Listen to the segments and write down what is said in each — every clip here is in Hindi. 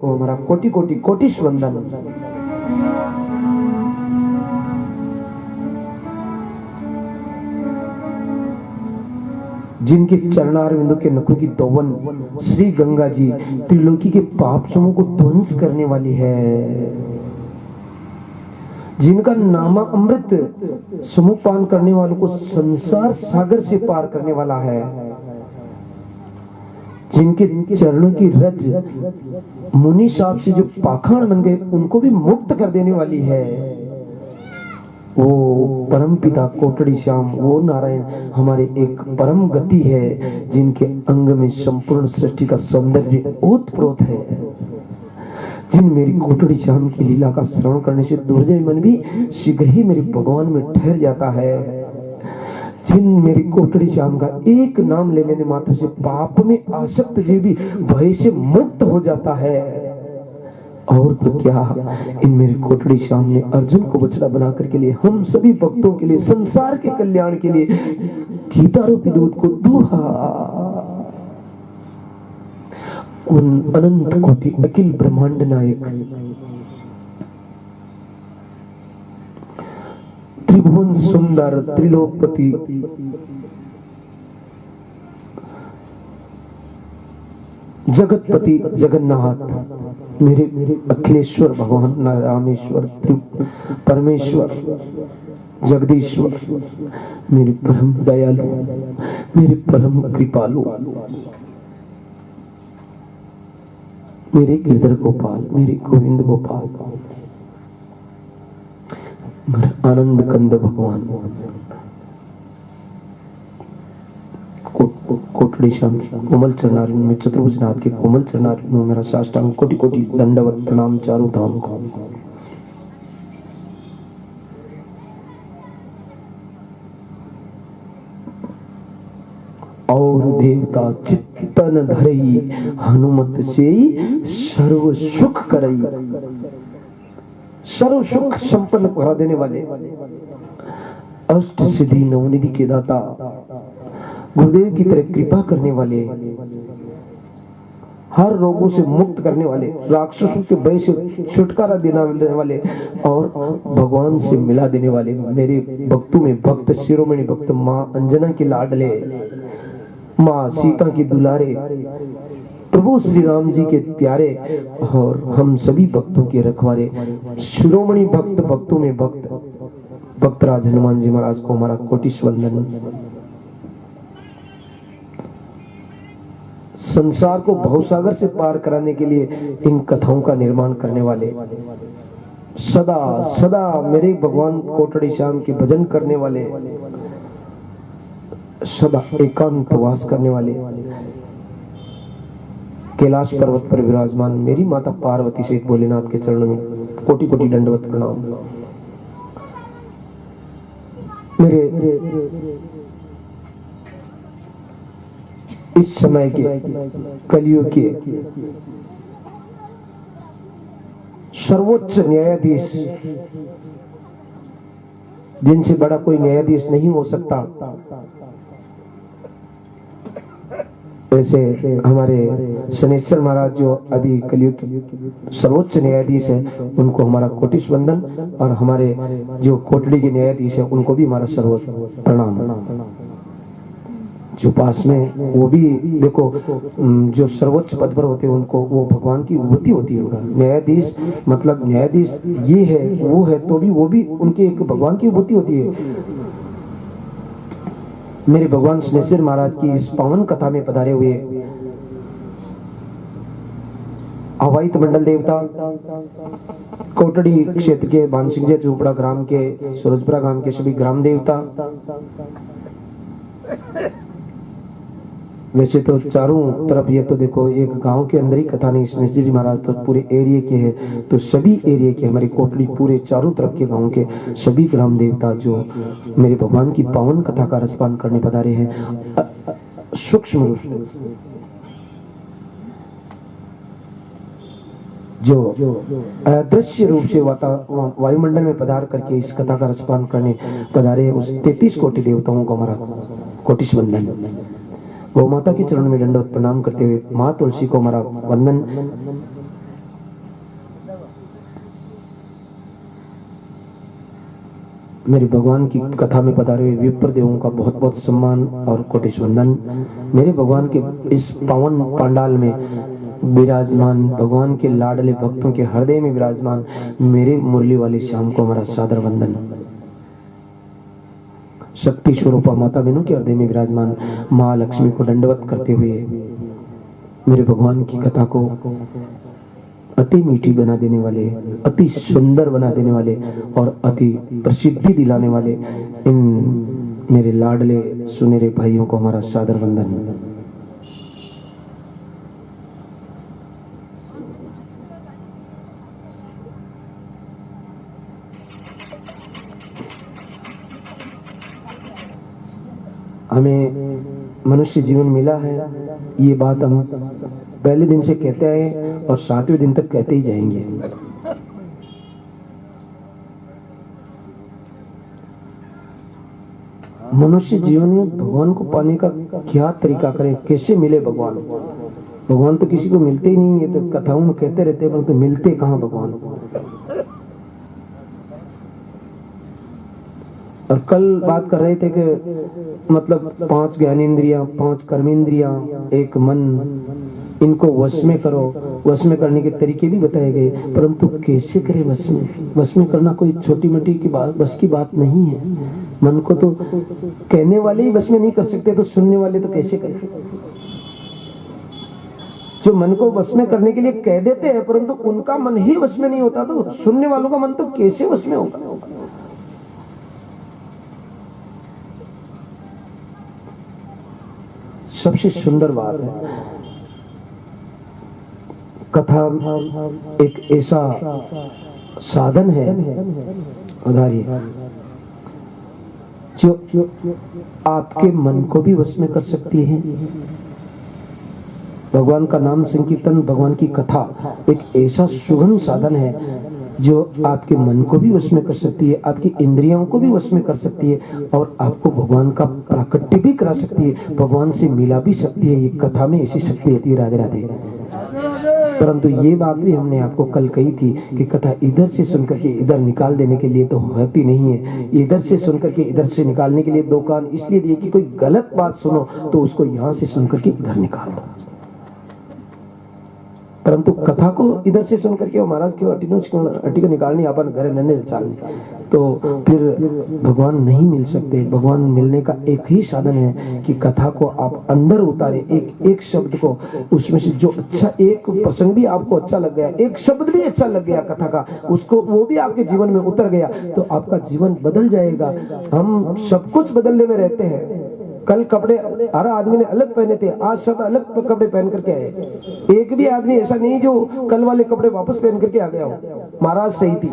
को हमारा कोटि कोटि कोटिश वंदन। जिनके चरणारविंदों के नखों की दोवन श्री गंगा जी त्रिलोकी के पाप समूह को ध्वंस करने वाली है, जिनका नामा अमृत समूह पान करने वालों को संसार सागर से पार करने वाला है, जिनके चरणों की रज मुनि साहब से जो पाखंड बन गए उनको भी मुक्त कर देने वाली है, वो परम पिता कोटड़ी श्याम, वो नारायण हमारे एक परम गति है, जिनके अंग में संपूर्ण सृष्टि का सौंदर्य ओतप्रोत है। जिन मेरी कोटड़ी श्याम की लीला का श्रवण करने से दुर्जय मन भी शीघ्र ही मेरे भगवान में ठहर जाता है। जिन मेरी कोटड़ी श्याम का एक नाम ले लेने मात्र से पाप में आसक्त जीव भी भय से मुक्त हो जाता है। और तो क्या, इन मेरे कोटड़ी श्याम ने अर्जुन को बछड़ा बनाकर के लिए, हम सभी भक्तों के लिए, संसार के कल्याण के लिए गीता रूपी दूध को दूहा। उन अनंत कोटि अखिल ब्रह्मांड नायक त्रिभुवन सुंदर त्रिलोकपति जगतपति जगन्नाथ मेरे अखिलेश्वर भगवान रामेश्वर परमेश्वर जगदीश्वर, मेरे परम दयालु, मेरे परम कृपालु, मेरे गिरधर गोपाल, मेरे गोविंद गोपाल, मेरे आनंद कंद भगवान कोटड़ी श्याम कोमल चरणारिन में, चतुर्भुजनाथ के कोमल चरणारिन में मेरा साष्टांग कोटि कोटि दंडवत प्रणाम चारों धाम को। और देवता चित्तन धरई हनुमत से सर्व सुख करई, सर्व सुख संपन्न करा देने वाले, अष्ट सिद्धि नवनिधि के दाता, गुरुदेव की तरह कृपा करने वाले, हर रोगों से मुक्त करने वाले, राक्षसों के भय से छुटकारा देने वाले और भगवान से मिला देने वाले, मेरे भक्तों में भक्त शिरोमणि भक्त माँ अंजना के लाडले, माँ सीता की दुलारे, प्रभु श्री राम जी के प्यारे और हम सभी भक्तों के रखवारे, शिरोमणि भक्त भक्तों में भक्त भक्तराज हनुमान जी महाराज को हमारा कोटिश वंदन। संसार को भवसागर से पार कराने के लिए इन कथाओं का निर्माण करने वाले, सदा सदा मेरे भगवान कोटड़ी श्याम के भजन करने वाले, सदा एकांत वास करने वाले, कैलाश पर्वत पर विराजमान मेरी माता पार्वती से भोलेनाथ के चरणों में कोटि कोटि दंडवत प्रणाम। मेरे इस समय के कलियुग के सर्वोच्च न्यायाधीश, जिनसे बड़ा कोई न्यायाधीश नहीं हो सकता, वैसे हमारे शनेश्वर महाराज जो अभी कलियुग के सर्वोच्च न्यायाधीश है, उनको हमारा कोटिश वंदन, और हमारे जो कोटड़ी के न्यायाधीश है उनको भी हमारा सर्वोच्च प्रणाम। जो पास में वो भी देखो, जो सर्वोच्च पद पर होते हैं उनको वो भगवान की विभूति होती है। न्यायाधीश मतलब न्यायाधीश ये है वो है, तो भी वो भी उनके एक भगवान की विभूति होती है। मेरे भगवान शनेश्वर महाराज की इस पावन कथा में पधारे हुए अवाइत मंडल देवता, कोटड़ी क्षेत्र के बानसिंह झोपड़ा ग्राम के, सूरजपुरा ग्राम के सभी ग्राम देवता, वैसे तो चारों तरफ ये तो देखो एक गांव के अंदर ही कथा नहीं, शनेश्वर जी महाराज तो पूरे एरिया के हैं, तो सभी एरिया के हमारी कोटड़ी पूरे चारों तरफ के गांव के सभी ग्राम देवता जो मेरे भगवान की पावन कथा का रसपान करने पधारे हैं सूक्ष्म रूप से, जो अदृश्य रूप से वायुमंडल में पधार करके इस कथा का रसपान करने पधारे, उस 33 कोटि देवताओं को हमारा कोटिश वंदन। गौ माता के चरण में दंडवत प्रणाम करते हुए माँ तुलसी को हमारा वंदन। मेरे भगवान की कथा में पधारे हुए विप्र देवों का बहुत बहुत सम्मान और कोटिश वंदन। मेरे भगवान के इस पावन पंडाल में विराजमान भगवान के लाडले भक्तों के हृदय में विराजमान मेरे मुरली वाले श्याम को हमारा सादर वंदन। शक्ति स्वरूपा माता बहनों के हृदय में विराजमान माँ लक्ष्मी को दंडवत करते हुए मेरे भगवान की कथा को अति मीठी बना देने वाले, अति सुंदर बना देने वाले और अति प्रसिद्धि दिलाने वाले इन मेरे लाडले सुनहरे भाइयों को हमारा सादर वंदन। हमें मनुष्य जीवन मिला है, ये बात हम पहले दिन से कहते आए और 7वें दिन तक कहते ही जाएंगे। मनुष्य जीवन में भगवान को पाने का क्या तरीका करें, कैसे मिले भगवान। भगवान तो किसी को मिलते ही नहीं है, तो कथाओं में कहते रहते हैं, परंतु मिलते कहाँ भगवान। और कल बात कर रहे थे कि मतलब 5 ज्ञानेंद्रियां, 5 कर्मेंद्रियां, एक मन, इनको वश में करो। वश में करने के तरीके भी बताए गए, परंतु कैसे करें वश में। वश में करना कोई छोटी मोटी की बात, बस की बात नहीं है। मन को तो कहने वाले ही वश में नहीं कर सकते, तो सुनने वाले तो कैसे करें। जो मन को वश में करने के लिए कह देते हैं, परंतु उनका मन ही वश में नहीं होता, तो सुनने वालों का मन तो कैसे वश में होगा। सबसे सुंदर बात है, कथा एक ऐसा साधन है आधार्य जो आपके मन को भी वश में कर सकती है। भगवान का नाम संकीर्तन, भगवान की कथा एक ऐसा सुगम साधन है जो आपके मन को भी वश में कर सकती है, आपकी इंद्रियों को भी वश में कर सकती है और आपको भगवान का प्राकट्य भी करा सकती है, भगवान से मिला भी सकती है। ये कथा में ऐसी शक्ति होती है। राधे राधे। परंतु ये बात भी हमने आपको कल कही थी कि कथा इधर से सुनकर के इधर निकाल देने के लिए तो होती नहीं है। इधर से सुनकर के इधर से निकालने के लिए 2 कान इसलिए दिए कि कोई गलत बात सुनो तो उसको यहाँ से सुनकर के इधर निकाल दो, परंतु कथा को इधर से सुन करके महाराज की अटी को निकालनी, अपन घरे नन्हे चालने, तो फिर भगवान नहीं मिल सकते। भगवान मिलने का एक ही साधन है कि कथा को आप अंदर उतारे, एक एक शब्द को उसमें से जो अच्छा, एक प्रसंग भी आपको अच्छा लग गया, एक शब्द भी अच्छा लग गया कथा का, उसको वो भी आपके जीवन में उतर गया, तो आपका जीवन बदल जाएगा। हम सब कुछ बदलने में रहते हैं। कल कपड़े हर आदमी ने अलग पहने थे, आज सब अलग कपड़े पहन करके आए। एक भी आदमी ऐसा नहीं जो कल वाले कपड़े वापस पहन करके आ गया हो। महाराज सही थी,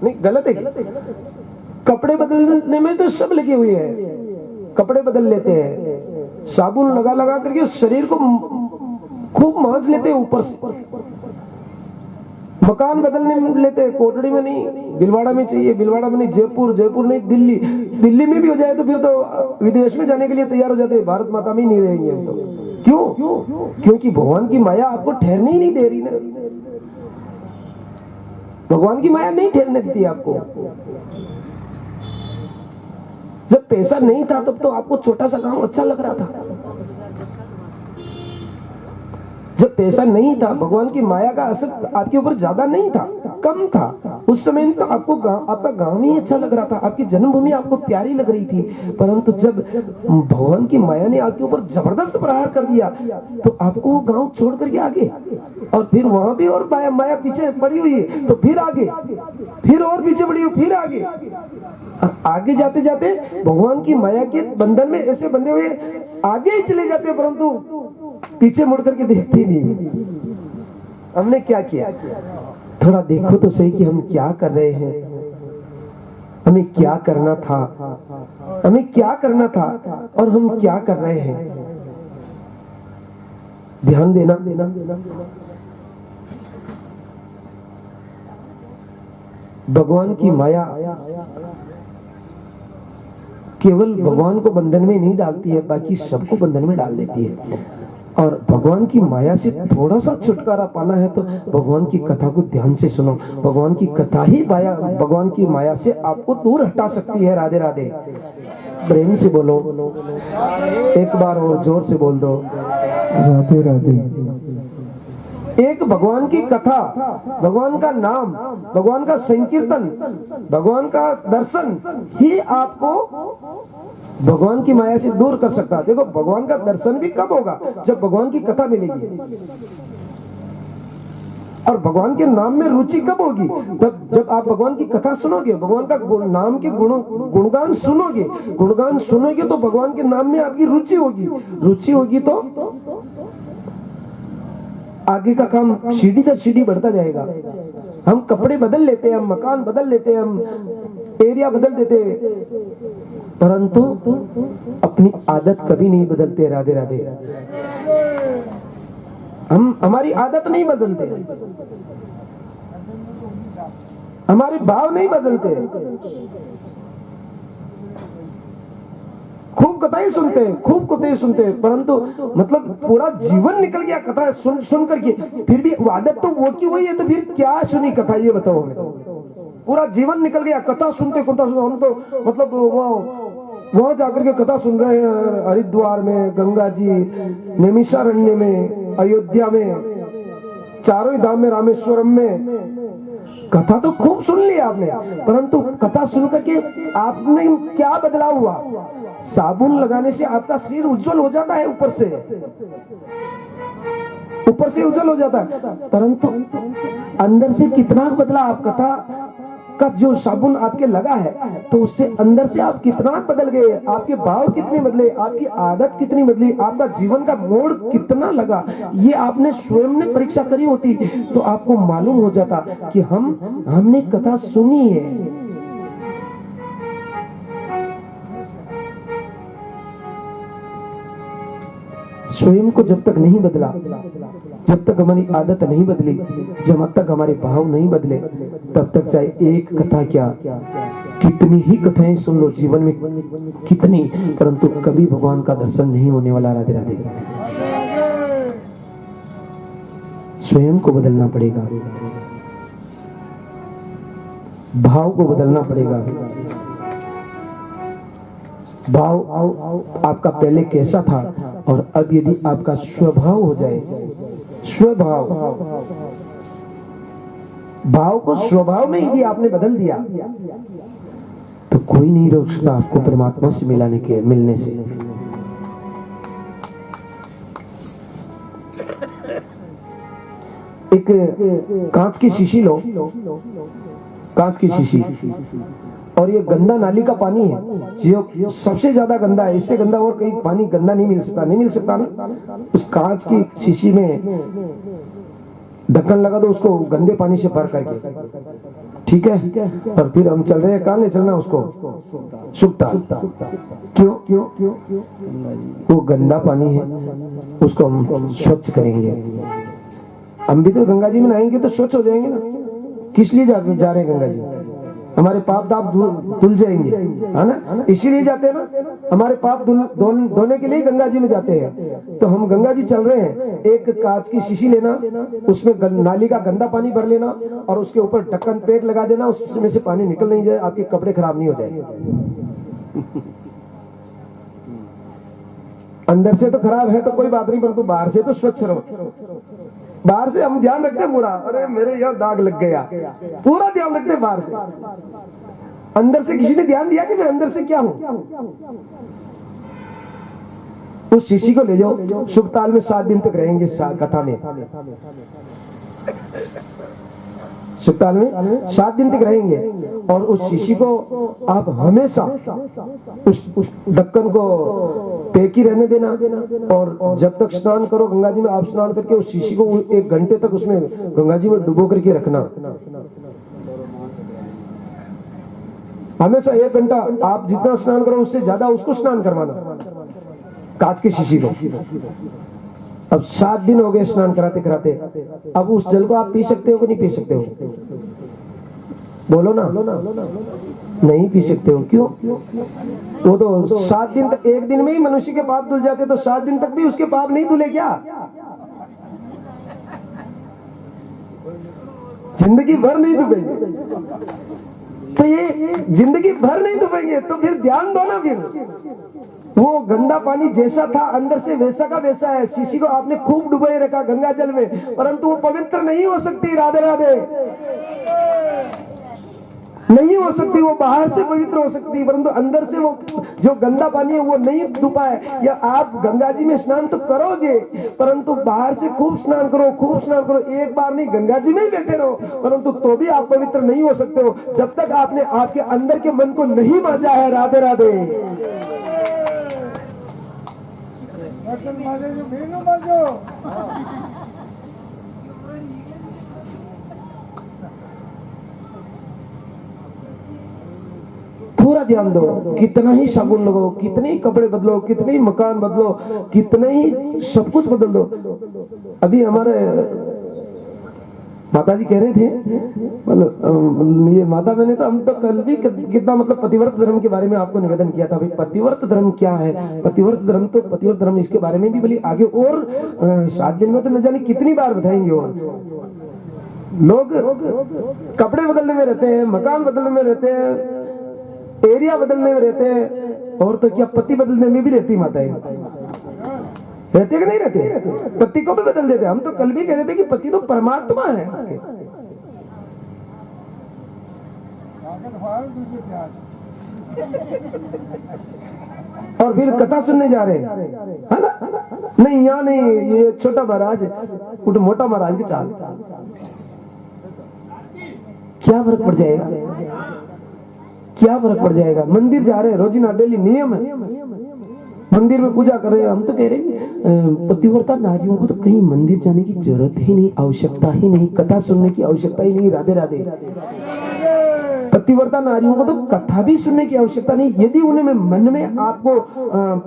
नहीं गलत है। कपड़े बदलने में तो सब लगे हुए हैं, कपड़े बदल लेते हैं, साबुन लगा लगा करके शरीर को खूब मांझ लेते हैं ऊपर से। मकान बदलने में लेते हैं, कोटड़ी में नहीं, भिलवाड़ा में चाहिए, भिलवाड़ा में नहीं, जयपुर, जयपुर नहीं दिल्ली, दिल्ली में भी हो जाए तो फिर तो विदेश में जाने के लिए तैयार हो जाते हैं, भारत माता में ही नहीं रहेंगे तो। क्यों? क्योंकि भगवान की माया आपको ठहरने ही नहीं दे रही ना। भगवान की माया नहीं ठहरने देती आपको। जब पैसा नहीं था तब तो आपको छोटा सा काम अच्छा लग रहा था। जब पैसा नहीं था, भगवान की माया का असर आपके ऊपर ज्यादा नहीं था, कम था, उस समय तो आपको आपका गांव ही अच्छा लग रहा था, आपकी जन्मभूमि आपको प्यारी लग रही थी। परंतु जब भगवान की माया ने आपके ऊपर जबरदस्त प्रहार कर दिया तो आपको वो गांव छोड़ करके आगे, और फिर वहां भी और माया पीछे पड़ी हुई है, तो फिर आगे, फिर और पीछे पड़ी हुई, फिर आगे। आगे जाते जाते भगवान की माया के बंधन में ऐसे बंधे हुए आगे ही चले जाते, परंतु पीछे मुड़ करके देखते नहीं। हमने क्या किया? थोड़ा देखो तो सही कि हम क्या कर रहे हैं, हमें क्या करना था, हमें क्या करना था और हम क्या कर रहे हैं। ध्यान देना। भगवान की माया केवल भगवान को बंधन में नहीं डालती है, बाकी सबको बंधन में डाल देती है। और भगवान की माया से थोड़ा सा छुटकारा पाना है तो भगवान की कथा को ध्यान से सुनो। भगवान की कथा ही भगवान की माया से आपको दूर हटा सकती है। राधे राधे। प्रेम से बोलो, एक बार और जोर से बोल दो, राधे राधे। एक भगवान की कथा, भगवान का नाम, भगवान का संकीर्तन, भगवान का दर्शन ही आपको भगवान की माया से दूर कर सकता है। देखो, भगवान का दर्शन भी कब होगा? जब भगवान की कथा मिलेगी। और भगवान के नाम में रुचि कब होगी? तब जब आप भगवान की कथा सुनोगे, भगवान का नाम के गुणगान सुनोगे। गुणगान सुनोगे तो भगवान के नाम में आपकी रुचि होगी। रुचि होगी तो आगे का काम सीढ़ी दर सीढ़ी बढ़ता जाएगा। हम कपड़े बदल लेते हैं, हम मकान बदल लेते हैं, हम एरिया बदल देते, परंतु अपनी आदत कभी नहीं बदलते। राधे राधे। हम हमारी आदत नहीं बदलते, हमारे भाव नहीं बदलते। खूब कथाएं सुनते हैं, खूब कथाएं सुनते हैं, परंतु मतलब पूरा जीवन निकल गया कथा सुन करके, फिर भी आदत तो वो की वही है, तो फिर क्या सुनी कथा? ये बताओ हमें। पूरा जीवन निकल गया कथा सुनते। हम तो मतलब वहां जाकर के कथा सुन रहे हैं, हरिद्वार में, गंगा जी, नैमिषारण्य में, अयोध्या में, चारों ही धाम में, रामेश्वरम में। कथा तो खूब सुन ली आपने, परंतु कथा सुन करके आपने क्या बदलाव हुआ? साबुन लगाने से आपका शरीर उज्जवल हो जाता है, ऊपर से उज्जवल हो जाता है, परंतु अंदर से कितना बदला? आप कथा का जो साबुन आपके लगा है, तो उससे अंदर से आप कितना बदल गए? आपके भाव कितने बदले? आपकी आदत कितनी बदली? आपका जीवन का मोड़ कितना लगा? ये आपने स्वयं ने परीक्षा करी होती तो आपको मालूम हो जाता कि हमने कथा सुनी है। स्वयं को जब तक नहीं बदला, जब तक हमारी आदत नहीं बदली, जब तक हमारे भाव नहीं बदले, तब तक चाहे एक कथा क्या, कितनी ही कथाएं सुन लो जीवन में, कितनी, परंतु कभी भगवान का दर्शन नहीं होने वाला। राधे राधे। स्वयं को बदलना पड़ेगा, भाव को बदलना पड़ेगा। भाव आपका पहले कैसा था और अब यदि आपका स्वभाव हो जाए, स्वभाव, भाव को स्वभाव में यदि आपने बदल दिया तो कोई नहीं रोक सकता आपको परमात्मा से मिलने से। एक कांच की शीशी लो, कांच की शीशी, और ये गंदा नाली का पानी है जो सबसे ज्यादा गंदा है। इससे गंदा और कहीं पानी गंदा नहीं मिल सकता ना। उस कांच की शीशी में ढक्कन लगा दो, उसको गंदे पानी से भर करके, ठीक है, और फिर हम चल रहे हैं, कहाँ ले चलना उसको? सुकता। क्यों? वो गंदा पानी है, उसको हम स्वच्छ करेंगे। हम भी तो गंगा जी में नहाएंगे तो स्वच्छ हो जाएंगे ना। किस लिए जा रहे हैं गंगा जी? हमारे पाप दाप धुल जाएंगे, है ना? इसीलिए जाते हैं ना, हमारे पाप धोने के लिए गंगा जी में जाते हैं। तो हम गंगा जी चल रहे हैं, एक कांच की शीशी लेना, उसमें नाली का गंदा पानी भर लेना और उसके ऊपर ढक्कन पैक लगा देना, उसमें से पानी निकल नहीं जाए, आपके कपड़े खराब नहीं हो जाए। अंदर से तो खराब है तो कोई बात नहीं, परंतु बाहर से तो स्वच्छ रहो। बाहर से हम ध्यान रखते हैं पूरा, अरे मेरे यहाँ दाग लग गया, पूरा ध्यान रखते हैं बाहर से। अंदर से किसी ने ध्यान दिया कि मैं अंदर से क्या हूं? उस शीशी को ले जाओ, सुखताल में 7 दिन तक रहेंगे कथा में। सुखताल में 7 दिन तक रहेंगे और उस शीशी को आप हमेशा उस ढक्कन को पैक ही रहने देना, और जब तक स्नान करो गंगा जी में, आप स्नान करके उस शीशी को 1 घंटे तक उसमें गंगा जी में डुबो करके रखना। हमेशा 1 घंटा, आप जितना स्नान करो उससे ज्यादा उसको स्नान करवाना, कांच की शीशी को। अब 7 दिन हो गए स्नान कराते कराते, अब उस जल को आप पी सकते हो कि नहीं पी सकते हो? बोलो ना। नहीं पी सकते हो, क्यों? वो तो 7 दिन तक, एक दिन में ही मनुष्य के पाप धुल जाते, तो 7 दिन तक भी उसके पाप नहीं धुले क्या? जिंदगी भर नहीं डूबेंगे। तो ये जिंदगी भर नहीं डूबेंगे तो फिर ध्यान दो ना। फिर वो गंदा पानी जैसा था अंदर से वैसा का वैसा है। शिशि को आपने खूब डुबाए रखा गंगा जल में, परंतु वो पवित्र नहीं हो सकती। राधे राधे नहीं हो सकती। वो बाहर से पवित्र हो सकती, परंतु अंदर से वो जो गंदा पानी है वो नहीं डूबा है। या आप गंगा जी में स्नान तो करोगे, परंतु बाहर से खूब स्नान करो, खूब स्नान करो, एक बार नहीं गंगा जी में ही बैठे रहो, परंतु तो भी आप पवित्र नहीं हो सकते हो जब तक आपने आपके अंदर के मन को नहीं मांजा है। राधे राधे। पूरा ध्यान दो। कितना ही साबुन लगाओ, कितने ही कपड़े बदलो, कितने ही मकान बदलो, कितने ही सब कुछ बदल दो। अभी हमारे माता जी कह रहे थे, मतलब ये माता मैंने तो हम तो कल भी कितना मतलब पतिव्रत धर्म के बारे में आपको निवेदन किया था। भाई पतिव्रत धर्म क्या है? पतिव्रत धर्म तो पतिव्रत धर्म, इसके बारे में भी बोली आगे और 7 दिन में तो न जाने कितनी बार बताएंगे। और लोग कपड़े बदलने में रहते हैं, मकान बदलने में रहते हैं, एरिया बदलने में रहते हैं, और तो क्या पति बदलने में भी रहती माताएं रहते कि नहीं रहते? पति को भी बदल देते। हम तो कल भी कह रहे थे कि पति तो परमात्मा है। और फिर कथा सुनने जा रहे हैं, है ना? नहीं यहाँ नहीं, ये छोटा महाराज कुछ मोटा महाराज की चाल। क्या फर्क पड़ जाएगा? क्या फर्क पड़ जाएगा? मंदिर जा रहे हैं, रोजीना डेली नियम है, मंदिर में पूजा कर रहे हैं। हम तो कह रहे हैं पतिव्रता नारियों को तो कहीं मंदिर जाने की जरूरत ही नहीं, आवश्यकता ही नहीं, कथा सुनने की आवश्यकता ही नहीं। राधे राधे। पतिव्रता नारियों को तो कथा भी सुनने की आवश्यकता नहीं। यदि उन्हें मन में आपको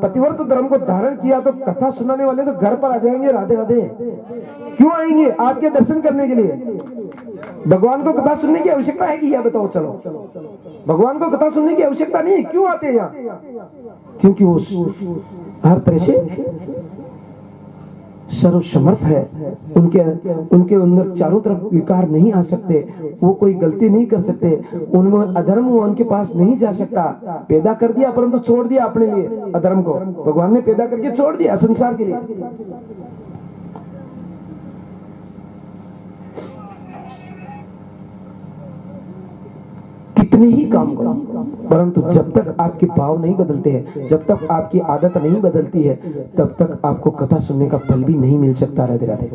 पतिव्रत धर्म को धारण किया तो कथा सुनाने वाले तो घर पर आ जाएंगे। राधे राधे। क्यों आएंगे? आपके दर्शन करने के लिए। भगवान को कथा सुनने की आवश्यकता है कि या बताओ? चलो, भगवान को कथा सुनने की आवश्यकता नहीं है। क्यों आते हैं यहाँ? क्योंकि वो हर तरह से सर्वसमर्थ है। उनके अंदर चारों तरफ विकार नहीं आ सकते, वो कोई गलती नहीं कर सकते, उनमें अधर्म उनके पास नहीं जा सकता। पैदा कर दिया परंतु छोड़ दिया अपने लिए अधर्म को। भगवान ने पैदा करके छोड़ दिया संसार के लिए। कितने ही काम करो, परंतु जब तक आपके भाव नहीं बदलते हैं, जब तक आपकी आदत नहीं बदलती है, तब तक आपको कथा सुनने का फल भी नहीं मिल सकता। राधे राधे।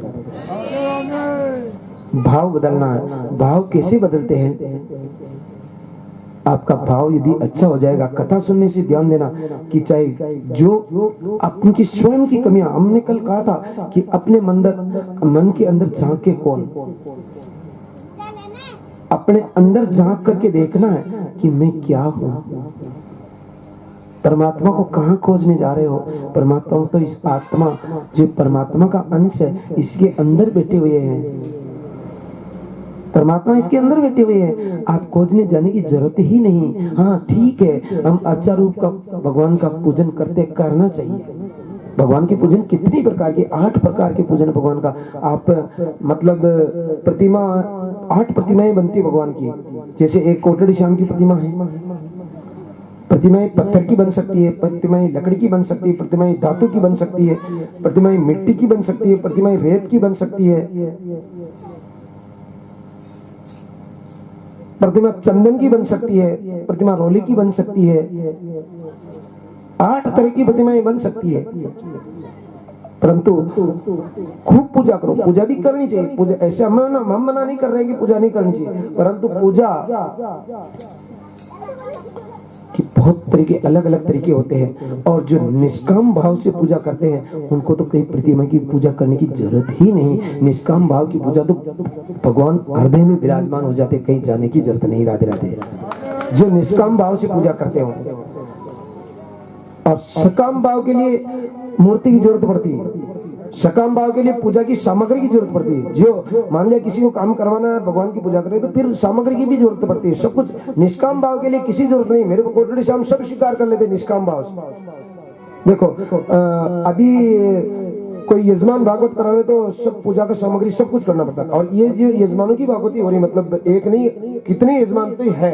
भाव बदलना है। भाव कैसे बदलते हैं? आपका भाव यदि अच्छा हो जाएगा, कथा सुनने से ध्यान देना कि चाहे जो आपकी स्वयं की कमियां, हमने कल कहा था कि अपने मन के अंदर झांक के कौन, अपने अंदर झांक करके देखना है कि मैं क्या हूं। परमात्मा को कहां खोजने जा रहे हो? परमात्मा तो इस आत्मा जो परमात्मा का अंश है, इसके अंदर बैठे हुए हैं। परमात्मा इसके अंदर बैठे हुए हैं, आप खोजने जाने की जरूरत ही नहीं। हाँ ठीक है, हम अर्चा रूप का भगवान का पूजन करते, करना चाहिए। भगवान के पूजन कितनी प्रकार के, 8 प्रकार के पूजन भगवान का। आप मतलब प्रतिमा, 8 प्रतिमाएं बनती भगवान की। जैसे एक कोटड़ी श्याम की प्रतिमा है, प्रतिमाएं पत्थर की बन सकती है, प्रतिमाएं लकड़ी की बन सकती है, प्रतिमाएं धातु की बन सकती है, प्रतिमाएं मिट्टी की बन सकती है, प्रतिमाएं रेत की बन सकती है, प्रतिमा चंदन की बन सकती है, प्रतिमा रोली की बन सकती है। 8 तरह की प्रतिमाएं बन सकती है। परंतु खूब पूजा करो। पूजा भी करनी चाहिए। पूजा ऐसे हम मना नहीं कर रहे हैं कि पूजा नहीं करनी चाहिए, परंतु पूजा कि बहुत तरीके, अलग अलग तरीके होते हैं। और जो निष्काम भाव से पूजा करते हैं उनको तो कहीं प्रतिमा की पूजा करने की जरूरत ही नहीं। निष्काम भाव की पूजा तो भगवान हृदय में विराजमान हो जाते, कहीं जाने की जरूरत नहीं। राधे राधे। जो निष्काम भाव से पूजा करते हो, और सकाम भाव के लिए मूर्ति की जरूरत पड़ती है। सकाम भाव के लिए पूजा की सामग्री की जरूरत पड़ती है। जो मान लिया किसी को काम करवाना है, भगवान की पूजा करे, तो फिर सामग्री की भी जरूरत पड़ती है। सब कुछ निष्काम भाव के लिए किसी जरूरत नहीं। मेरे को कोटड़ी श्याम सब स्वीकार कर लेते निष्काम भाव से। देखो अभी कोई यजमान भागवत करावे तो सब पूजा का सामग्री सब कुछ करना पड़ता है। और ये जो यजमानों की भागवती हो रही, मतलब एक नहीं कितने यजमान तो है,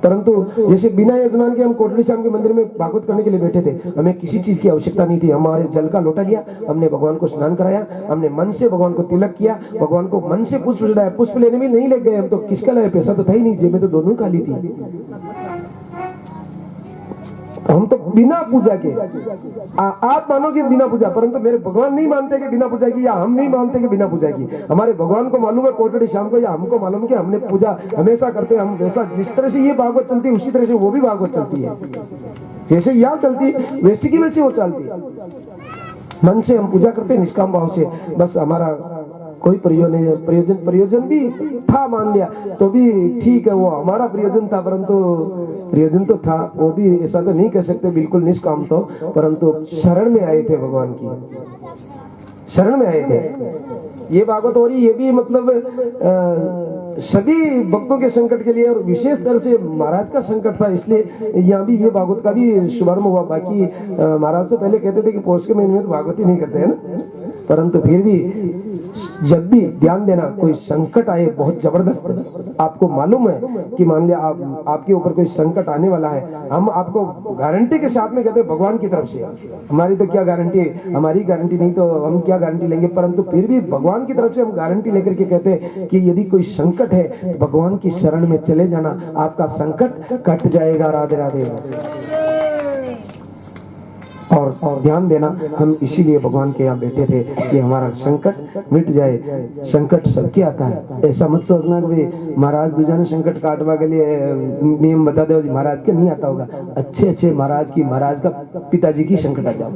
परंतु जैसे बिना यजमान के हम कोटड़ी श्याम के मंदिर में भागवत करने के लिए बैठे थे, हमें किसी चीज की आवश्यकता नहीं थी। हमारे जल का लोटा लिया, हमने भगवान को स्नान कराया, हमने मन से भगवान को तिलक किया, भगवान को मन से पुष्प चढ़ाया। पुष्प लेने में नहीं ले गए हम तो, किसका लाए, पैसा तो था ही नहीं, जेब में तो दोनों खाली थी। हम तो बिना पूजा के, आप मानोगे बिना पूजा, परंतु मेरे भगवान नहीं मानते कि बिना पूजा की, या हम नहीं मानते कि बिना पूजा की। हमारे भगवान को मालूम है कोटड़ी श्याम को, या हमको मालूम कि हमने पूजा हमेशा करते हैं। हम वैसा जिस तरह से ये भागवत चलती है उसी तरह से वो भी भागवत चलती है। जैसे यहाँ चलती वैसे की वैसे वो चलती। मन से हम पूजा करते हैं निष्काम भाव से। बस हमारा कोई प्रयोजन भी था, मान लिया तो भी ठीक है, वो हमारा प्रयोजन था, परंतु प्रयोजन तो था, वो भी ऐसा तो नहीं कह सकते बिल्कुल निष्काम तो, परंतु शरण में आए थे, भगवान की शरण में आए थे। ये भागवत हो रही, ये भी मतलब सभी भक्तों के संकट के लिए, और विशेष तरह से महाराज का संकट था, इसलिए यहाँ भी ये भागवत का भी शुभारंभ हुआ। बाकी महाराज तो पहले कहते थे कि पौष के महीने में तो भागवत ही नहीं करते हैं ना, परंतु फिर भी जब भी ध्यान देना, कोई संकट आए बहुत जबरदस्त, आपको मालूम है कि मान लिया आपके ऊपर कोई संकट आने वाला है, हम आपको गारंटी के साथ में कहते हैं भगवान की तरफ से। हमारी तो क्या गारंटी है, हमारी गारंटी नहीं तो हम क्या गारंटी लेंगे, परंतु फिर भी भगवान की तरफ से हम गारंटी लेकर के कहते हैं कि यदि कोई संकट है तो भगवान की शरण में चले जाना, आपका संकट कट जाएगा। राधे राधे। और ध्यान देना, हम इसीलिए भगवान के यहाँ बैठे थे कि हमारा संकट मिट जाए। संकट सबके आता है, ऐसा मत सोचना कि महाराज दूजा ने संकट काटवा के लिए नियम बता दो, महाराज के नहीं आता होगा। अच्छे महाराज का पिताजी की संकट आ जाओ,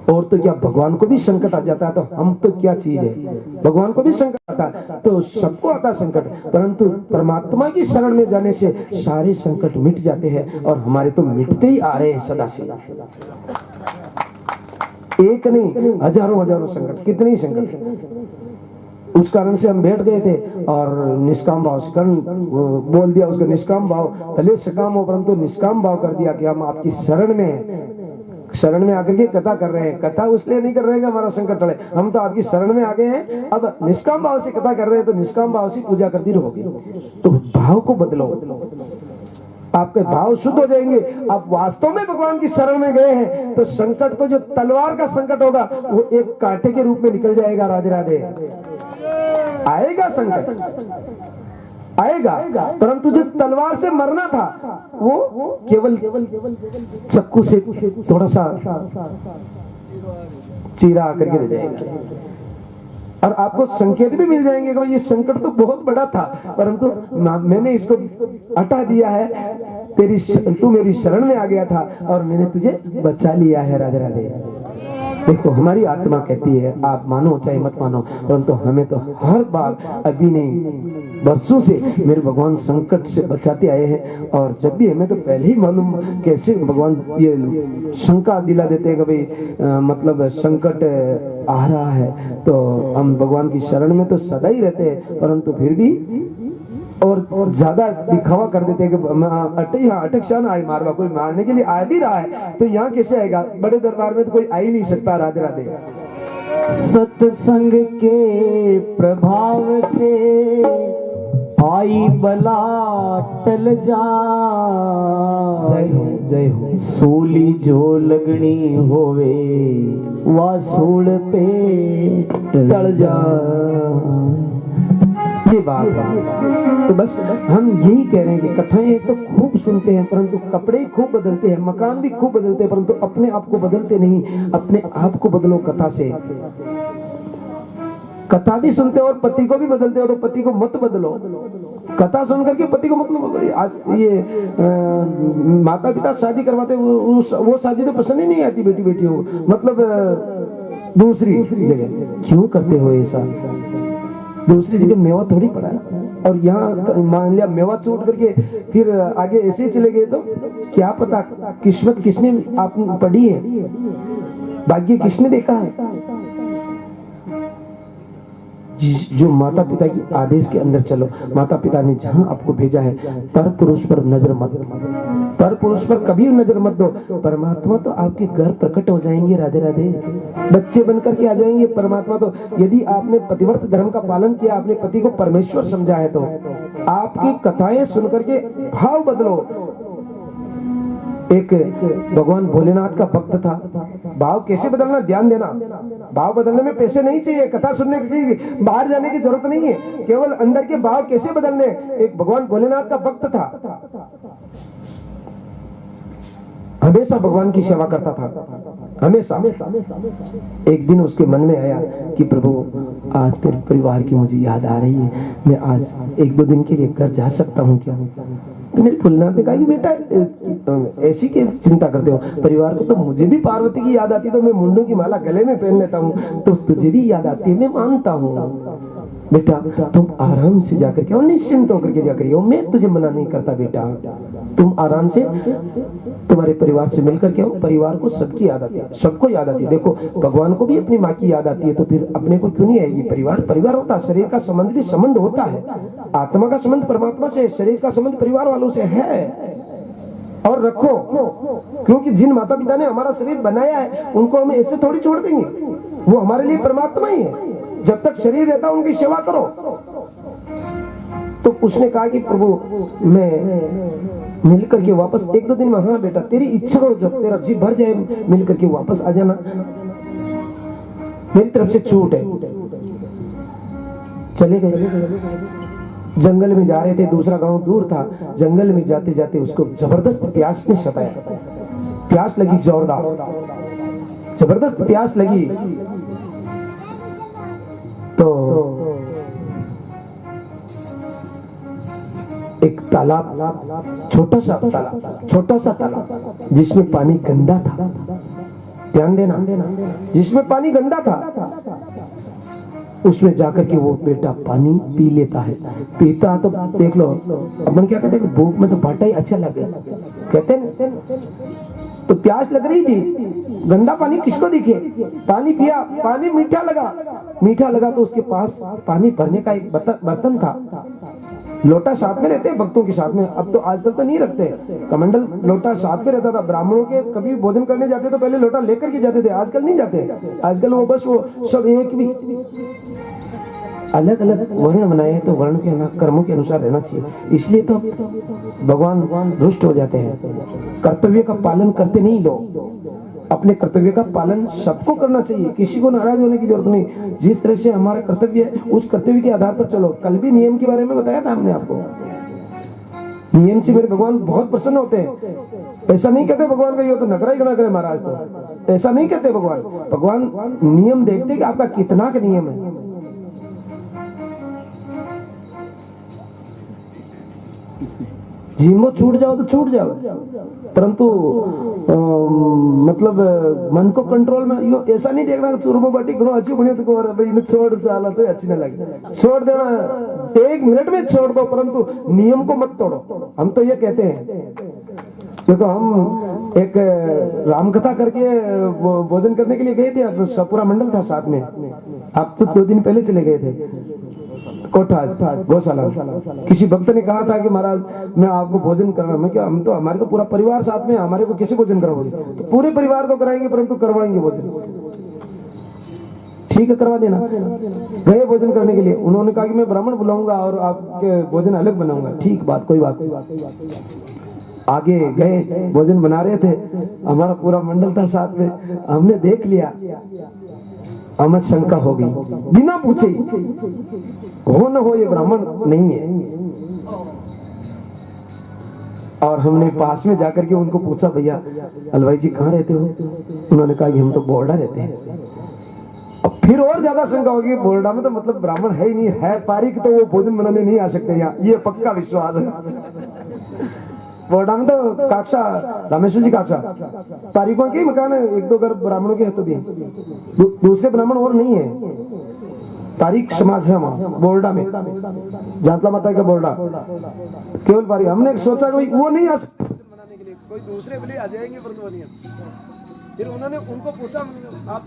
और तो क्या भगवान को भी संकट आ जाता है, तो हम तो क्या चीज है, भगवान को भी संकट आता है, तो सबको आता संकट, परंतु परमात्मा की शरण में जाने से सारे संकट मिट जाते हैं, और हमारे तो मिटते ही आ रहे हैं सदा से। एक नहीं, हजारों संकट, कितने ही संकट। उस कारण से हम बैठ गए थे और निष्काम भाव से बोल दिया उसका, निष्काम भाव भले सकाम हो परंतु निष्काम भाव कर दिया कि हम आपकी शरण में आकर के कथा कर रहे हैं। कथा उसलिए नहीं कर रहे हैं कि हमारा संकट टले, हम तो आपकी शरण में आ गए हैं, अब निष्काम भाव से कथा कर रहे हैं, तो निष्काम भाव से पूजा करती रहोगे। तो भाव को बदलो, आपके भाव शुद्ध हो जाएंगे। आप वास्तव में भगवान की शरण में गए हैं तो संकट तो जो तलवार का संकट होगा वो एक कांटे के रूप में निकल जाएगा। राधे राधे। आएगा संकट, आएगा, परंतु जो तलवार से मरना था वो केवल चक्कू से थोड़ा सा चीरा आकर के दे जाएगा, और आपको संकेत भी मिल जाएंगे कि ये संकट तो बहुत बड़ा था, परंतु मैंने इसको हटा दिया है, तू मेरी शरण में आ गया था और मैंने तुझे बचा लिया है। राधे राधे। देखो हमारी आत्मा कहती है, आप मानो चाहे मत मानो, परंतु हमें तो हर बार, अभी नहीं वर्षों से मेरे भगवान संकट से बचाते आए हैं। और जब भी हमें तो पहले ही मालूम कैसे भगवान ये शंका दिला देते हैं कि भाई मतलब संकट आ रहा है, तो हम भगवान की शरण में तो सदा ही रहते हैं, परंतु फिर भी और ज्यादा दिखावा कर देते हैं कि अटक शान आए मारवा, कोई मारने के लिए आ भी रहा है तो यहाँ कैसे आएगा, बड़े दरबार में तो कोई आ ही नहीं सकता। राधे राधे। सत्संग के प्रभाव से आई बला टल जा, जय हो। सूली जो लगनी होवे वा सूल पे टल जा। ये बात है। तो बस हम यही कह रहे हैं कि कथाएं तो खूब सुनते हैं, परंतु कपड़े खूब बदलते हैं, मकान भी खूब बदलते हैं, परंतु अपने आप को बदलते नहीं। अपने आप को बदलो कथा से। कथा भी सुनते हो और पति को भी बदलते हो, तो पति को मत बदलो। कथा सुन करके पति को मतलब, आज ये माता पिता शादी करवाते, वो शादी तो पसंद ही नहीं आती बेटी बेटियों को, मतलब दूसरी जगह क्यों करते हो ऐसा? दूसरी जगह मेवा थोड़ी पड़ा है, और यहाँ मान लिया मेवा छूट करके फिर आगे ऐसे ही चले गए तो क्या पता किस्मत किसने आप पढ़ी है, भाग्य किसने देखा है। जो माता पिता की आदेश के अंदर चलो। माता पिता ने जहां आपको भेजा है, पर पुरुष पर नजर मत दो, पर पुरुष पर कभी नजर मत दो। परमात्मा तो आपके घर प्रकट हो जाएंगे, राधे राधे, बच्चे बनकर के आ जाएंगे परमात्मा। तो यदि आपने पतिव्रत धर्म का पालन किया, अपने पति को परमेश्वर समझा है, तो आपकी कथाएं सुनकर के भाव बदलो। एक भगवान भोलेनाथ का भक्त था। भाव कैसे बदलना, ध्यान देना। भाव बदलने में पैसे नहीं चाहिए, कथा सुनने की बाहर जाने की जरूरत नहीं है, केवल अंदर के भाव कैसे बदलने। एक भगवान भोलेनाथ का भक्त था, हमेशा भगवान की सेवा करता था, हमेशा। एक दिन उसके मन में आया कि प्रभु आज मेरे परिवार की मुझे याद आ रही है, मैं आज एक दो दिन के लिए घर जा सकता हूँ क्या? तो मेरे भोलेनाथ ने कहा कि बेटा ऐसी क्या चिंता करते हो, परिवार को तो मुझे भी पार्वती की याद आती, तो मैं मुंडों की माला गले में पहन लेता हूँ, तो तुझे भी याद आती है, मैं मानता हूँ। बेटा तुम आराम से जाकर के और निश्चिंत होकर के जाकर, मैं तुझे मना नहीं करता बेटा, तुम आराम से तुम्हारे परिवार से मिलकर के आओ। परिवार को सबकी याद आती है, सबको याद आती है। देखो भगवान को भी अपनी माँ की याद आती है, तो फिर अपने को क्यों नहीं आएगी? परिवार परिवार होता है, शरीर का संबंध भी संबंध होता है। आत्मा का संबंध परमात्मा से, शरीर का संबंध परिवार वालों से है। और रखो, क्योंकि जिन माता पिता ने हमारा शरीर बनाया है उनको हम ऐसे थोड़ी छोड़ देंगे, वो हमारे लिए परमात्मा ही है। जब तक शरीर रहता है उनकी सेवा करो। तो उसने कहा कि प्रभु मैं मिल करके वापस एक दो दिन में, हाँ बेटा तेरी इच्छा हो, जब तेरा जी भर जाए मिल करके वापस आ जाना, मेरी तरफ से छूट है। चले गए, जंगल में जा रहे थे, दूसरा गांव दूर था। जंगल में जाते जाते उसको जबरदस्त प्यास ने सताया, प्यास लगी, जोरदार जबरदस्त प्यास लगी। तो एक तालाब, छोटा सा तालाब जिसमें पानी गंदा था, ध्यान देना, जिसमें पानी गंदा था, उसमें जाकर के वो बेटा पानी पी लेता है। पीता तो देख लो, अपन क्या कहते हैं, भूख में तो बाटा ही अच्छा लगे कहते हैं। तो प्यास लग रही थी, गंदा पानी किसको दिखे, पानी पिया, पानी मीठा लगा तो उसके पास पानी भरने का एक बर्तन था। लोटा साथ में रहते हैं भक्तों के साथ में, अब तो आजकल तो नहीं रखते, कमंडल लोटा साथ में रहता था। ब्राह्मणों के कभी भोजन करने जाते तो पहले लोटा लेकर के जाते थे, आजकल नहीं जाते। आजकल वो बस वो सब एक भी अलग अलग वर्ण बनाए हैं, तो वर्ण के कर्मों के अनुसार रहना चाहिए। इसलिए तो भगवान रुष्ट हो जाते हैं। कर्तव्य का पालन करते नहीं लोग, अपने कर्तव्य का पालन सबको करना चाहिए, किसी को नाराज होने की जरूरत नहीं। जिस तरह से हमारा कर्तव्य है उस कर्तव्य के आधार पर चलो। कल भी नियम के बारे में बताया था हमने आपको, नियम से मेरे भगवान बहुत प्रसन्न होते हैं। ऐसा नहीं कहते भगवान का ये तो नखरा ही गणा करे महाराज, तो ऐसा नहीं कहते भगवान नियम देखते कि आपका कितना का नियम है। जिम्मो छूट जाओ तो छूट जाओ, परंतु मतलब मन को कंट्रोल में यो ऐसा नहीं देखना चूरमा बाटी घणो अच्छी बनी तो भाई छोड़ चाला तो अच्छी ना लगे, छोड़ देना, एक मिनट में छोड़ दो, परंतु नियम को मत तोड़ो। हम तो ये कहते हैं, देखो हम एक रामकथा करके भोजन करने के लिए गए थे, पूरा मंडल था साथ में। आप तो 2 दिन पहले चले गए थे कोठा गौशाला। किसी भक्त ने कहा था कि महाराज मैं आपको भोजन कर रहा हूं। मैं क्या, हम तो हमारे तो पूरा परिवार साथ में, हमारे को कैसे भोजन कराओगे? तो पूरे परिवार को कराएंगे, परंतु करवाएंगे भोजन। ठीक है करवा देना। गए भोजन करने के लिए, उन्होंने कहा कि मैं ब्राह्मण बुलाऊंगा और आपके भोजन अलग बनाऊंगा। ठीक बात, कोई बात नहीं। आगे गए, भोजन बना रहे थे, हमारा पूरा मंडल था साथ में। हमने देख लिया, हमें शंका हो गई, बिना पूछे हो न हो ये ब्राह्मण नहीं है। और हमने पास में जाकर के उनको पूछा, भैया हलवाई जी कहाँ रहते हो? उन्होंने कहा कि हम तो बोर्डा रहते हैं। अब फिर और ज्यादा शंका होगी, बोर्डा में तो मतलब ब्राह्मण है ही नहीं, है पारिक तो वो भोजन बनाने नहीं आ सकते यहाँ, ये पक्का विश्वास है। बोर्डा में तो काक्षा, रामेश्वर जी काक्षा, तारीखों के मकान है, 1-2 घर ब्राह्मणों के है, तो भी दूसरे ब्राह्मण और नहीं है। तारीख समाज है वहाँ बोर्डा में, जातला माता का बोर्डा, केवल पारी। हमने सोचा कि वो नहीं आ सकते मनाने के लिए, कोई दूसरे बोले आ जाएंगे, परंतु वो नहीं। फिर उन्होंने उनको पूछा, आप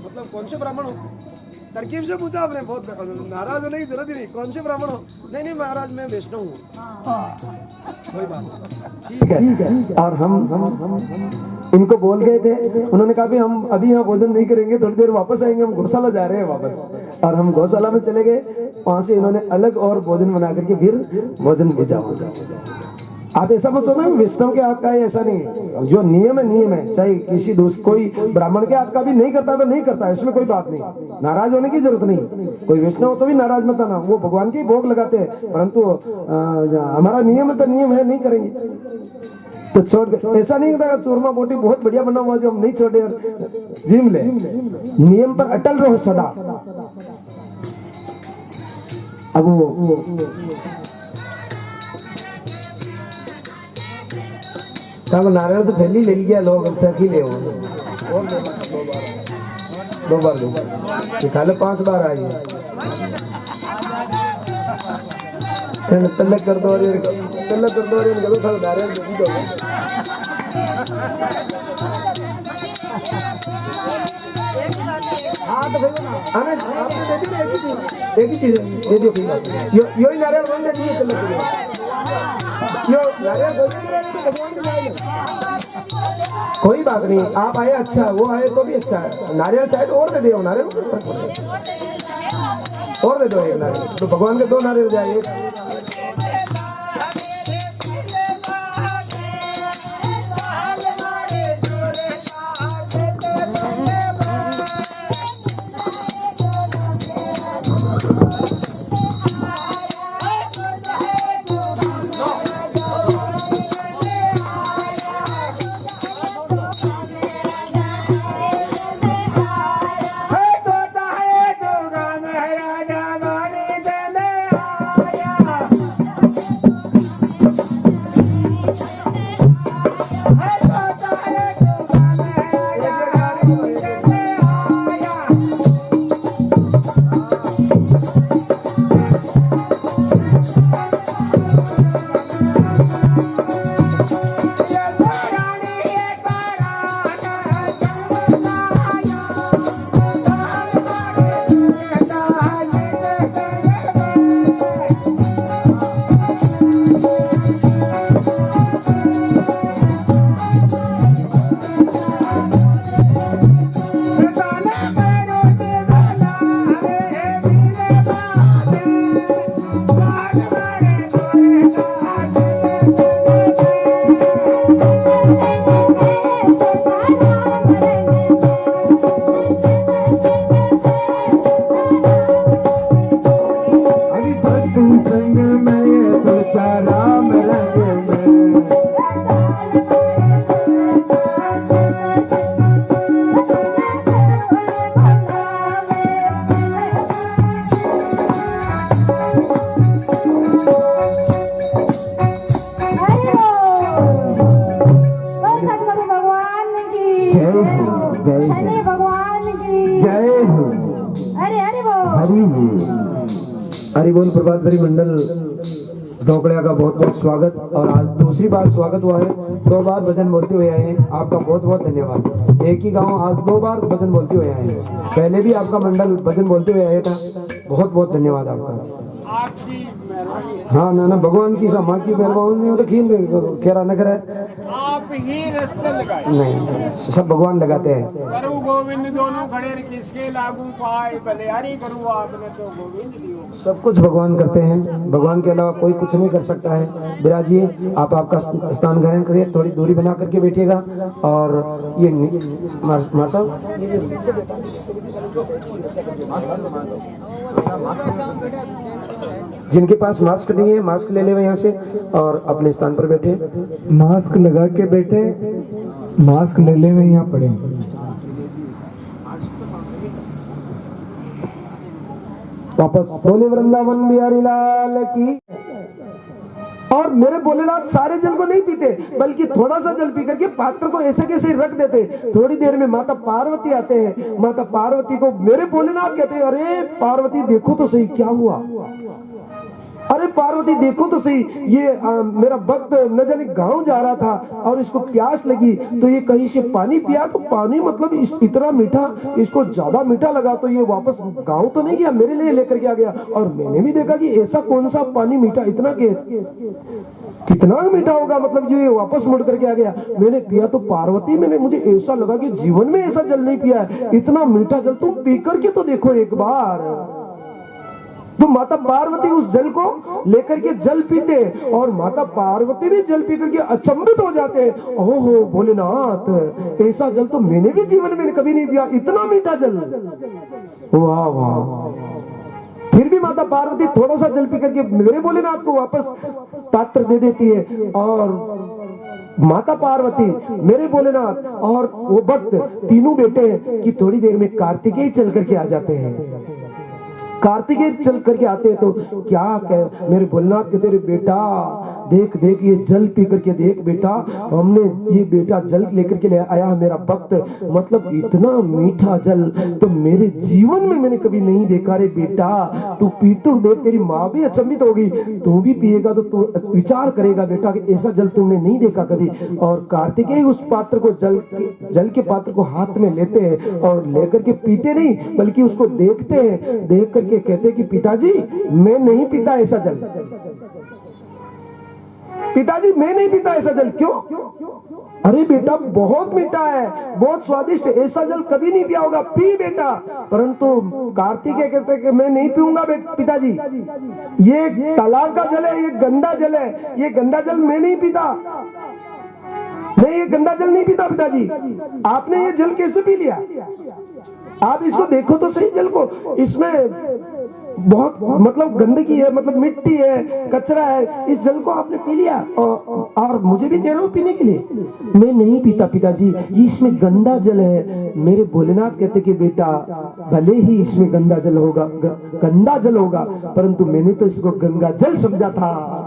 मतलब कौन से ब्राह्मण हो? तरकीब से पूछा आपने, बहुत नाराज होने की जरूरत ही नहीं। कौन से ब्राह्मण हो? नहीं नहीं महाराज मैं वैष्णव हूँ। कोई बात नहीं, ठीक है। और हम इनको बोल गए थे, उन्होंने कहा भी हम अभी यहाँ भोजन नहीं करेंगे, थोड़ी देर वापस आएंगे, हम गौशाला जा रहे हैं वापस। और हम गौशाला में चले गए, वहां से इन्होंने अलग और भोजन बना करके फिर भोजन भेजा। आप ऐसा मत सोचना वैष्णव के हाथ का है, ऐसा नहीं है। जो नियम है नियम है, चाहे किसी दोस्त कोई ब्राह्मण के हाथ का भी नहीं करता तो नहीं करता, इसमें कोई बात नहीं, नाराज होने की जरूरत नहीं। कोई वैष्णव हो तो भी नाराज मत आना, वो भगवान के भोग लगाते हैं, परंतु हमारा नियम तो नियम है, नहीं करेंगे तो छोड़ दे। ऐसा नहीं होता चूरमा बोटी बहुत बढ़िया बना हुआ जो हम नहीं छोड़े, जिम ले, नियम पर अटल रहो सदा। अब वो नारायण तो पहले ले लिया, लोग सखी ले दो बार खाले 5 बार आई तलक कर दो, तलक कर दो, नारायण हाँ तो भाई एक ही चीज दे दियो, यो ही नारायण बन जाती है, यो नारायण कोई बात नहीं। आप आए अच्छा, वो आए तो भी अच्छा है। नारियल शायद और दे दो, नारियल और दे दो एक नारियल, तो भगवान के 2 नारियल जाए। हरि बोल। प्रभात भरी मंडल ढोकड़िया का बहुत बहुत स्वागत। और आज दूसरी बार स्वागत हुआ है, 2 बार भजन बोलते हुए आए हैं, आपका बहुत बहुत धन्यवाद। एक ही गांव आज 2 बार भजन बोलते हुए आए हैं, पहले भी आपका मंडल भजन बोलते हुए आया था, बहुत बहुत धन्यवाद आपका। हाँ ना भगवान की सा माँ की मेहरबानी तो खीन खेरा न करे, आप ही रास्ते लगाए नहीं सब भगवान लगाते हैं। करू गोविंद दोनों खड़े किसके लागू पाए बलिहारी करूँ आपने तो गोविंद दियो। सब कुछ भगवान करते हैं, भगवान के अलावा कोई कुछ नहीं कर सकता है। विराजिए, आप आपका स्थान ग्रहण करिए, थोड़ी दूरी बना करके बैठिएगा। और ये मार साहब जिनके पास मास्क नहीं है, मास्क ले ले यहाँ से और अपने स्थान पर बैठे। मास्क लगा के बैठे, मास्क ले ले यहाँ पड़े। वापस बोले वृंदावन बिहारी लाल की। और मेरे भोलेनाथ सारे जल को नहीं पीते, बल्कि थोड़ा सा जल पी करके पात्र को ऐसे कैसे रख देते। थोड़ी देर में माता पार्वती आते हैं, माता पार्वती को मेरे भोलेनाथ कहते हैं, अरे पार्वती देखो तो सही क्या हुआ। अरे पार्वती देखो तो सही, ये मेरा भक्त न जाने गांव जा रहा था और इसको प्यास लगी तो ये कहीं से पानी पिया, तो पानी मतलब इतना मीठा, इसको ज्यादा मीठा लगा तो ये वापस गांव तो नहीं गया, मेरे लिए लेकर के आ गया। और मैंने भी देखा कि ऐसा कौन सा पानी मीठा, इतना के कितना मीठा होगा, मतलब ये वापस मुड़ करके आ गया। मैंने पिया तो पार्वती मुझे ऐसा लगा कि जीवन में ऐसा जल नहीं पिया है, इतना मीठा जल, तुम पी करके तो देखो एक बार। तो माता पार्वती उस जल को लेकर के जल पीते और माता पार्वती भी जल पी करके अचंभित हो जाते हैं। ओहो भोलेनाथ, ऐसा जल तो मैंने भी जीवन में कभी नहीं पिया, इतना मीठा जल, वाह वाह। फिर भी माता पार्वती थोड़ा सा जल पी करके मेरे भोलेनाथ को वापस पात्र दे देती है। और माता पार्वती, मेरे भोलेनाथ और वो भक्त तीनों बेटे कि थोड़ी देर में कार्तिकेय चल करके आ जाते हैं। कार्तिकेय चल करके आते हैं तो क्या कह, मेरे भोलेनाथ कहते रे बेटा देख देख ये जल पी करके देख बेटा, हमने ये बेटा जल लेकर के ले आया मेरा भक्त, मतलब इतना मीठा जल तो मेरे जीवन में मैंने कभी नहीं देखा रे बेटा, तू पी तो देख, तेरी माँ भी अचंभित होगी, तू भी पिएगा तो तू विचार करेगा बेटा कि ऐसा जल तुमने नहीं देखा कभी। और कार्तिकेय उस पात्र को जल के पात्र को हाथ में लेते हैं और लेकर के पीते नहीं बल्कि उसको देखते हैं, देख करके कहते कि पिताजी मैं नहीं पीता ऐसा जल, पिताजी मैं नहीं पीता ऐसा जल। क्यों? अरे बेटा बहुत मीठा है, बहुत स्वादिष्ट है, ऐसा जल कभी नहीं पिया होगा, पी बेटा। परंतु कार्तिकेय कहते कि मैं नहीं पीऊंगा पिताजी, ये तालाब का जल है, ये गंदा जल है, ये गंदा जल मैं नहीं पीता, मैं ये गंदा जल नहीं पीता पिताजी। आपने ये जल कैसे पी लिया? आप इसको देखो तो सही जल को, इसमें बहुत मतलब गंदगी है, मतलब मिट्टी है, कचरा है, इस जल को आपने पी लिया और मुझे भी कह रहे हो पीने के लिए। मैं नहीं पीता पिताजी, इसमें गंदा जल है। मेरे भोलेनाथ कहते कि बेटा भले ही इसमें गंदा जल होगा, गंदा जल होगा, परंतु मैंने तो इसको गंगा जल समझा था।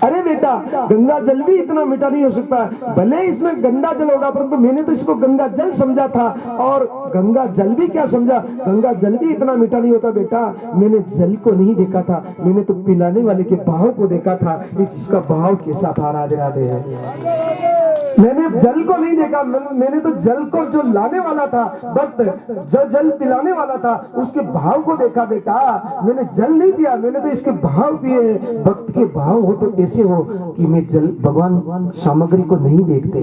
अरे बेटा गंगा जल भी इतना मीठा नहीं हो सकता, भले इसमें गंदा जल होगा परंतु मैंने तो इसको गंगा जल समझा था। और गंगा जल भी क्या समझा, गंगा जल भी इतना मीठा नहीं होता बेटा, मैंने जल को नहीं देखा था, मैंने तो पिलाने वाले के भाव को देखा था, इसका भाव कैसा था। राधे राधे। मैंने जल को नहीं देखा, मैंने तो जल को जो लाने वाला था, भक्त जो जल पिलाने वाला था उसके भाव को देखा बेटा। मैंने जल नहीं पिया, मैंने तो इसके भाव पिए। भक्त के भाव हो तो ऐसे हो कि मैं जल, भगवान सामग्री को नहीं देखते।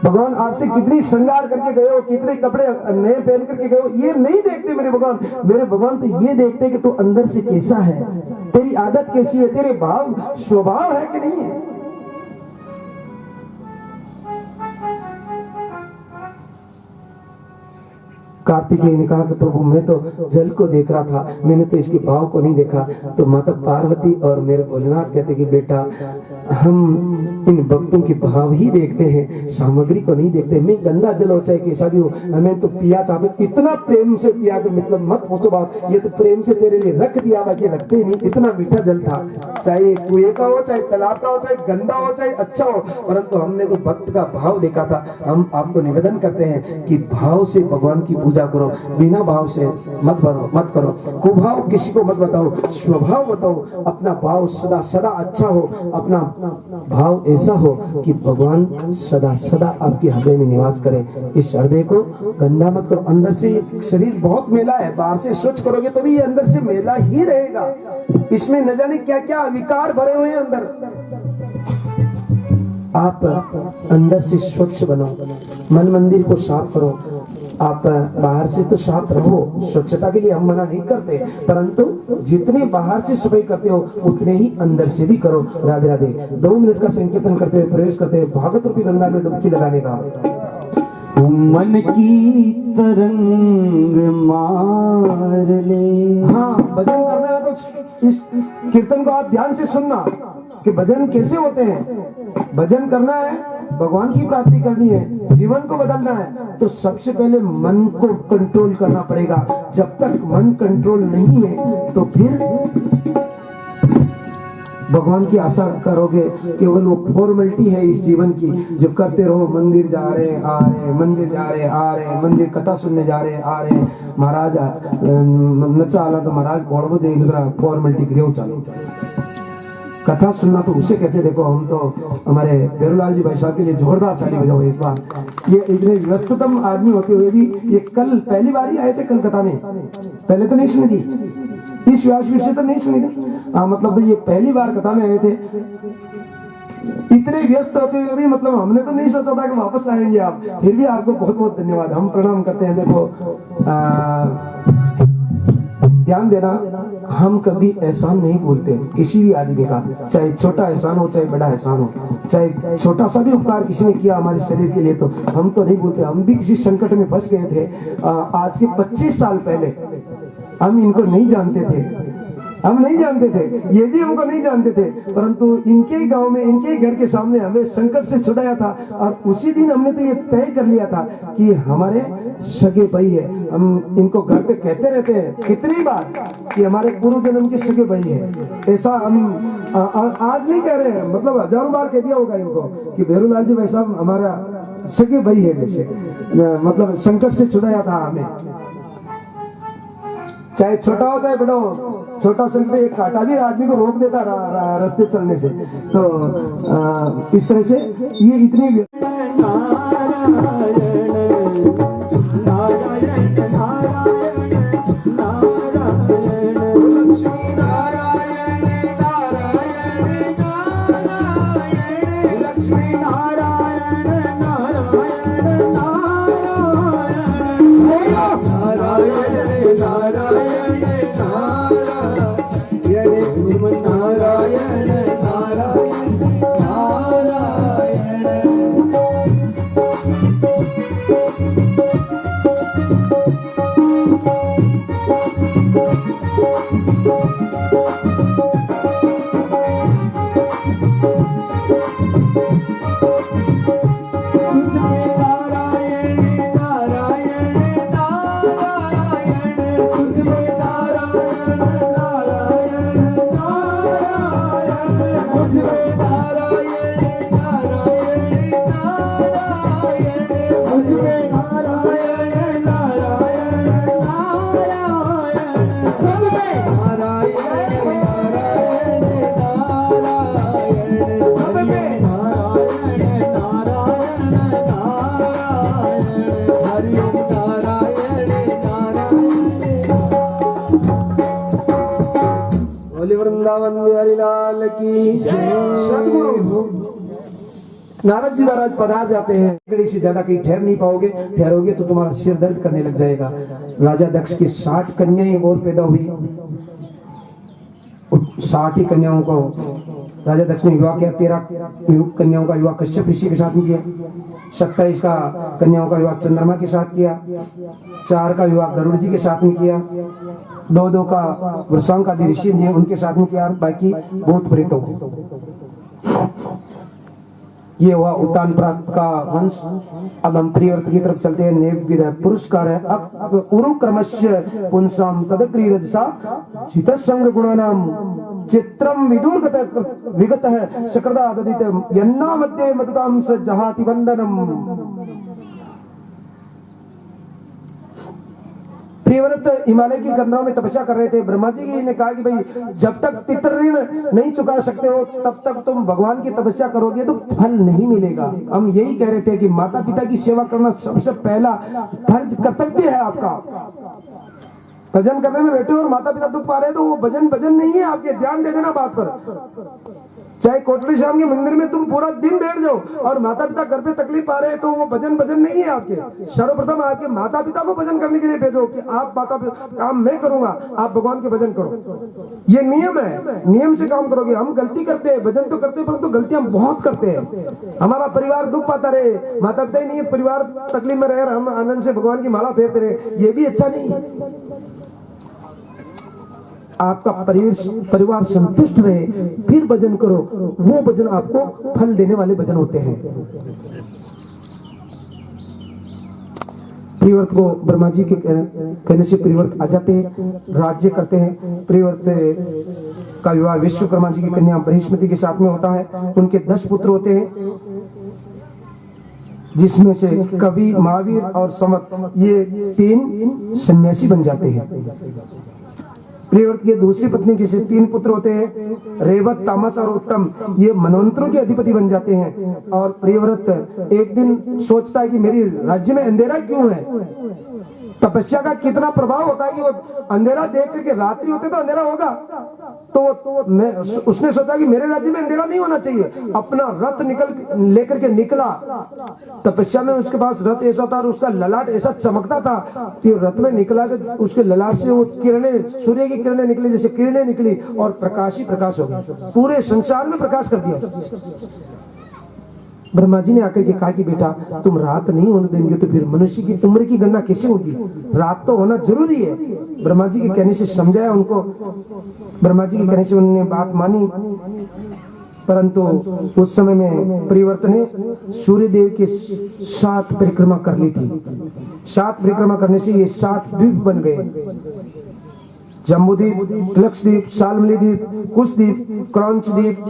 भगवान आपसे कितनी श्रृंगार करके गए हो, कितने कपड़े नए पहन करके गए हो, ये नहीं देखते मेरे भगवान। मेरे भगवान तो ये देखते कि तू अंदर से कैसा है, तेरी आदत कैसी है, तेरे भाव स्वभाव है कि नहीं है। कार्तिकेय ने कहा कि प्रभु मैं तो जल को देख रहा था, मैंने तो इसके भाव को नहीं देखा। तो माता पार्वती और मेरे भोलेनाथ कहते कि बेटा हम इन भक्तों के भाव ही देखते हैं, सामग्री को नहीं देखते। मैं गंदा जल हो चाहे कैसा भी हो, हमें तो पिया था, तो इतना प्रेम से पिया कि मतलब मत पूछो बात, ये तो प्रेम से तेरे लिए रख दिया, बाकी रखते ही नहीं, इतना मीठा जल था। चाहे कुएं का हो, चाहे तालाब का हो, चाहे गंदा हो, चाहे अच्छा हो, परंतु हमने तो भक्त का भाव देखा था। हम आपको निवेदन करते हैं कि भाव से भगवान की पूजा करो, बिना भाव से मत करो, कुभाव किसी को मत बताओ, स्वभाव बताओ, अपना भाव सदा सदा अच्छा हो, अपना भाव ऐसा हो कि भगवान सदा सदा आपके हृदय में निवास करे। इस हृदय को गंदा मत करो, अंदर से शरीर बहुत मैला है, बाहर से स्वच्छ करोगे तो भी ये अंदर से मैला ही रहेगा, इसमें न जाने क्या क्या विकार भरे हुए हैं अंदर। आप अंदर से स्वच्छ बनो, मन मंदिर को साफ करो। आप बाहर से तो साफ रहो, स्वच्छता के लिए हम मना नहीं करते, परंतु जितने बाहर से सफाई करते हो उतने ही अंदर से भी करो। राधे राधे। 2 मिनट का संकीर्तन करते हुए प्रवेश करते हुए भागवत रूपी गंगा में डुबकी लगाने का। मन की तरंग मार ले। हाँ, भजन करना है तो इस कीर्तन को आप ध्यान से सुनना कि भजन कैसे होते हैं। भजन करना है, भगवान की प्राप्ति करनी है, जीवन को बदलना है, तो सबसे पहले मन को कंट्रोल करना पड़ेगा। जब तक मन कंट्रोल नहीं है तो फिर भगवान की आशा करोगे, केवल वो फॉर्मेलिटी है इस जीवन की, जो करते रहो। मंदिर जा रहे आ रहे, मंदिर जा रहे आ रहे, मंदिर कथा सुनने जा रहे आ रहे। महाराज नचा आला तो महाराज बोड़बो दे फॉर्मेलिटी करियो चालू। कथा सुनना तो उसे कहते। देखो हम तो हमारे बेरूलाल जी भाई साहब के लिए जोरदार ताली बजाओ एक बार। ये इतने व्यस्ततम आदमी होते हुए भी ये कल पहली बार ही आए थे कलकत्ता में, पहले तो नहीं सुनी थी, इस व्यासपीठ से तो नहीं सुनी थी। मतलब तो ये पहली बार कथा में आए थे। इतने व्यस्त होते हुए भी मतलब हमने तो नहीं सोचा था कि वापस आएंगे आप। फिर भी आपको बहुत बहुत धन्यवाद, हम प्रणाम करते हैं। देखो ध्यान देना, हम कभी एहसान नहीं भूलते किसी भी आदमी का, चाहे छोटा एहसान हो चाहे बड़ा एहसान हो, चाहे छोटा सा भी उपकार किसी ने किया हमारे शरीर के लिए तो हम तो नहीं भूलते। हम भी किसी संकट में फंस गए थे आज के 25 साल पहले। हम इनको नहीं जानते थे, हम नहीं जानते थे, ये भी हमको नहीं जानते थे, परंतु इनके ही गांव में, इनके ही घर के सामने हमें संकट से छुड़ाया था। और उसी दिन हमने तो ये तय कर लिया था कि हमारे सगे भाई है। हम इनको घर पे कहते रहते हैं कितनी बार कि हमारे पूर्व जन्म के सगे भाई है। ऐसा हम आज नहीं कह रहे हैं, मतलब हजारों बार कह दिया होगा इनको कि बेरूलाल जी भाई साहब हमारा सगे भाई है। जैसे मतलब संकट से छुड़ाया था हमें, चाहे छोटा हो चाहे बड़ा हो। छोटा संकट एक कांटा भी आदमी को रोक देता रास्ते चलने से। तो इस तरह से ये इतनी वृंदावन बिहारी लाल की सद्गुरु। नारद जी महाराज पधार जाते हैं। घड़ी से ज्यादा कहीं ठहर नहीं पाओगे, ठहरोगे तो तुम्हारा सिर दर्द करने लग जाएगा। राजा दक्ष की 60 कन्याएं और पैदा हुई। 60 ही कन्याओं को राजा दक्ष ने विवाह किया। 13 कन्याओं का विवाह कश्यप ऋषि के साथ में किया। 27 का कन्याओं का विवाह चंद्रमा के साथ किया। 4 का विवाह गरुड़ जी के साथ में किया। 2 का वृषांक आदि ऋषि जी उनके साथ में किया। बाकी बहुत प्रेतों। ये हुआ उत्तान प्राप्त का वंश। अब हम प्रियव्रत की तरफ चलते हैं। नेविद पुरस्कार है। अब उरु क्रमस्य पुंसाम तदक्रीरजसा चितसंग गुणानाम चित्रम विदुर्गत विगत है शक्रदा ददित यन्ना मध्ये मदताम स जहाति वंदनम। प्रियव्रत हिमालय की गंगाओं में तपस्या कर रहे थे। ब्रह्मा जी ने कहा कि भाई जब तक पितृ ऋण नहीं चुका सकते हो तब तक तुम भगवान की तपस्या करोगे तो फल नहीं मिलेगा। हम यही कह रहे थे कि माता पिता की सेवा करना सबसे पहला फर्ज कर्तव्य है आपका। भजन करने में बैठे और माता पिता दुख पा रहे हैं तो वो भजन नहीं है आपके। ध्यान दे देना बात पर। चाहे कोटड़ी श्याम के मंदिर में तुम पूरा दिन बैठ जाओ और माता पिता घर पे तकलीफ पा रहे हैं तो वो भजन नहीं है आपके। सर्वप्रथम आपके माता पिता को भजन करने के लिए भेजो कि आप माता पिता काम मैं करूंगा, आप भगवान के भजन करो। ये नियम है, नियम से काम करोगे। हम गलती करते हैं, भजन तो करते हैं परंतु गलतियां बहुत करते हैं। हमारा परिवार दुख पाता रहे, माता पिता ही नहीं, परिवार तकलीफ में रहे, हम आनंद से भगवान की माला फेरते रहे, ये भी अच्छा नहीं है। आपका परिवार संतुष्ट रहे फिर भजन करो। वो भजन आपको फल देने वाले भजन होते हैं। प्रियव्रत को ब्रह्मा जी के कहने से प्रियव्रत आ जाते हैं, राज्य करते हैं। प्रियव्रत का विवाह विश्वकर्मा जी की कन्या बृहस्पति के साथ में होता है। उनके 10 पुत्र होते हैं, जिसमें से कवि, महावीर और समत, ये 3 सन्यासी बन जाते हैं। प्रियव्रत की दूसरी पत्नी के से 3 पुत्र होते हैं, रेवत, तामस और उत्तम, ये मनवंतरों के अधिपति बन जाते हैं। और प्रियव्रत एक दिन सोचता है कि मेरी राज्य में अंधेरा क्यों है। तपस्या का कितना प्रभाव होता है कि वो अंधेरा देख करके, रात्रि होते तो अंधेरा होगा, तो उसने सोचा कि मेरे राज्य में अंधेरा नहीं होना चाहिए। अपना रथ लेकर के निकला। तपस्या में उसके पास रथ ऐसा था और उसका ललाट ऐसा चमकता था कि रथ में निकला कि उसके ललाट से वो किरणें, सूर्य की किरणें निकली, जैसे किरणें निकली और प्रकाश ही प्रकाश हो गया, पूरे संसार में प्रकाश कर दिया। ब्रह्मा जी ने आकर के कहा कि बेटा तुम रात नहीं होने देंगे तो फिर मनुष्य की उम्र की गणना कैसे होगी, रात तो होना जरूरी है। ब्रह्मा जी के कहने से समझाया उनको, ब्रह्मा जी के कहने से उन्होंने बात मानी। परंतु उस समय में प्रियव्रत ने सूर्य देव के 7 परिक्रमा कर ली थी। 7 परिक्रमा करने से ये 7 द्वीप बन गए, जम्बूद्वीप, लक्षद्वीप, शाल्मली द्वीप, कुशद्वीप, क्रौंच द्वीप,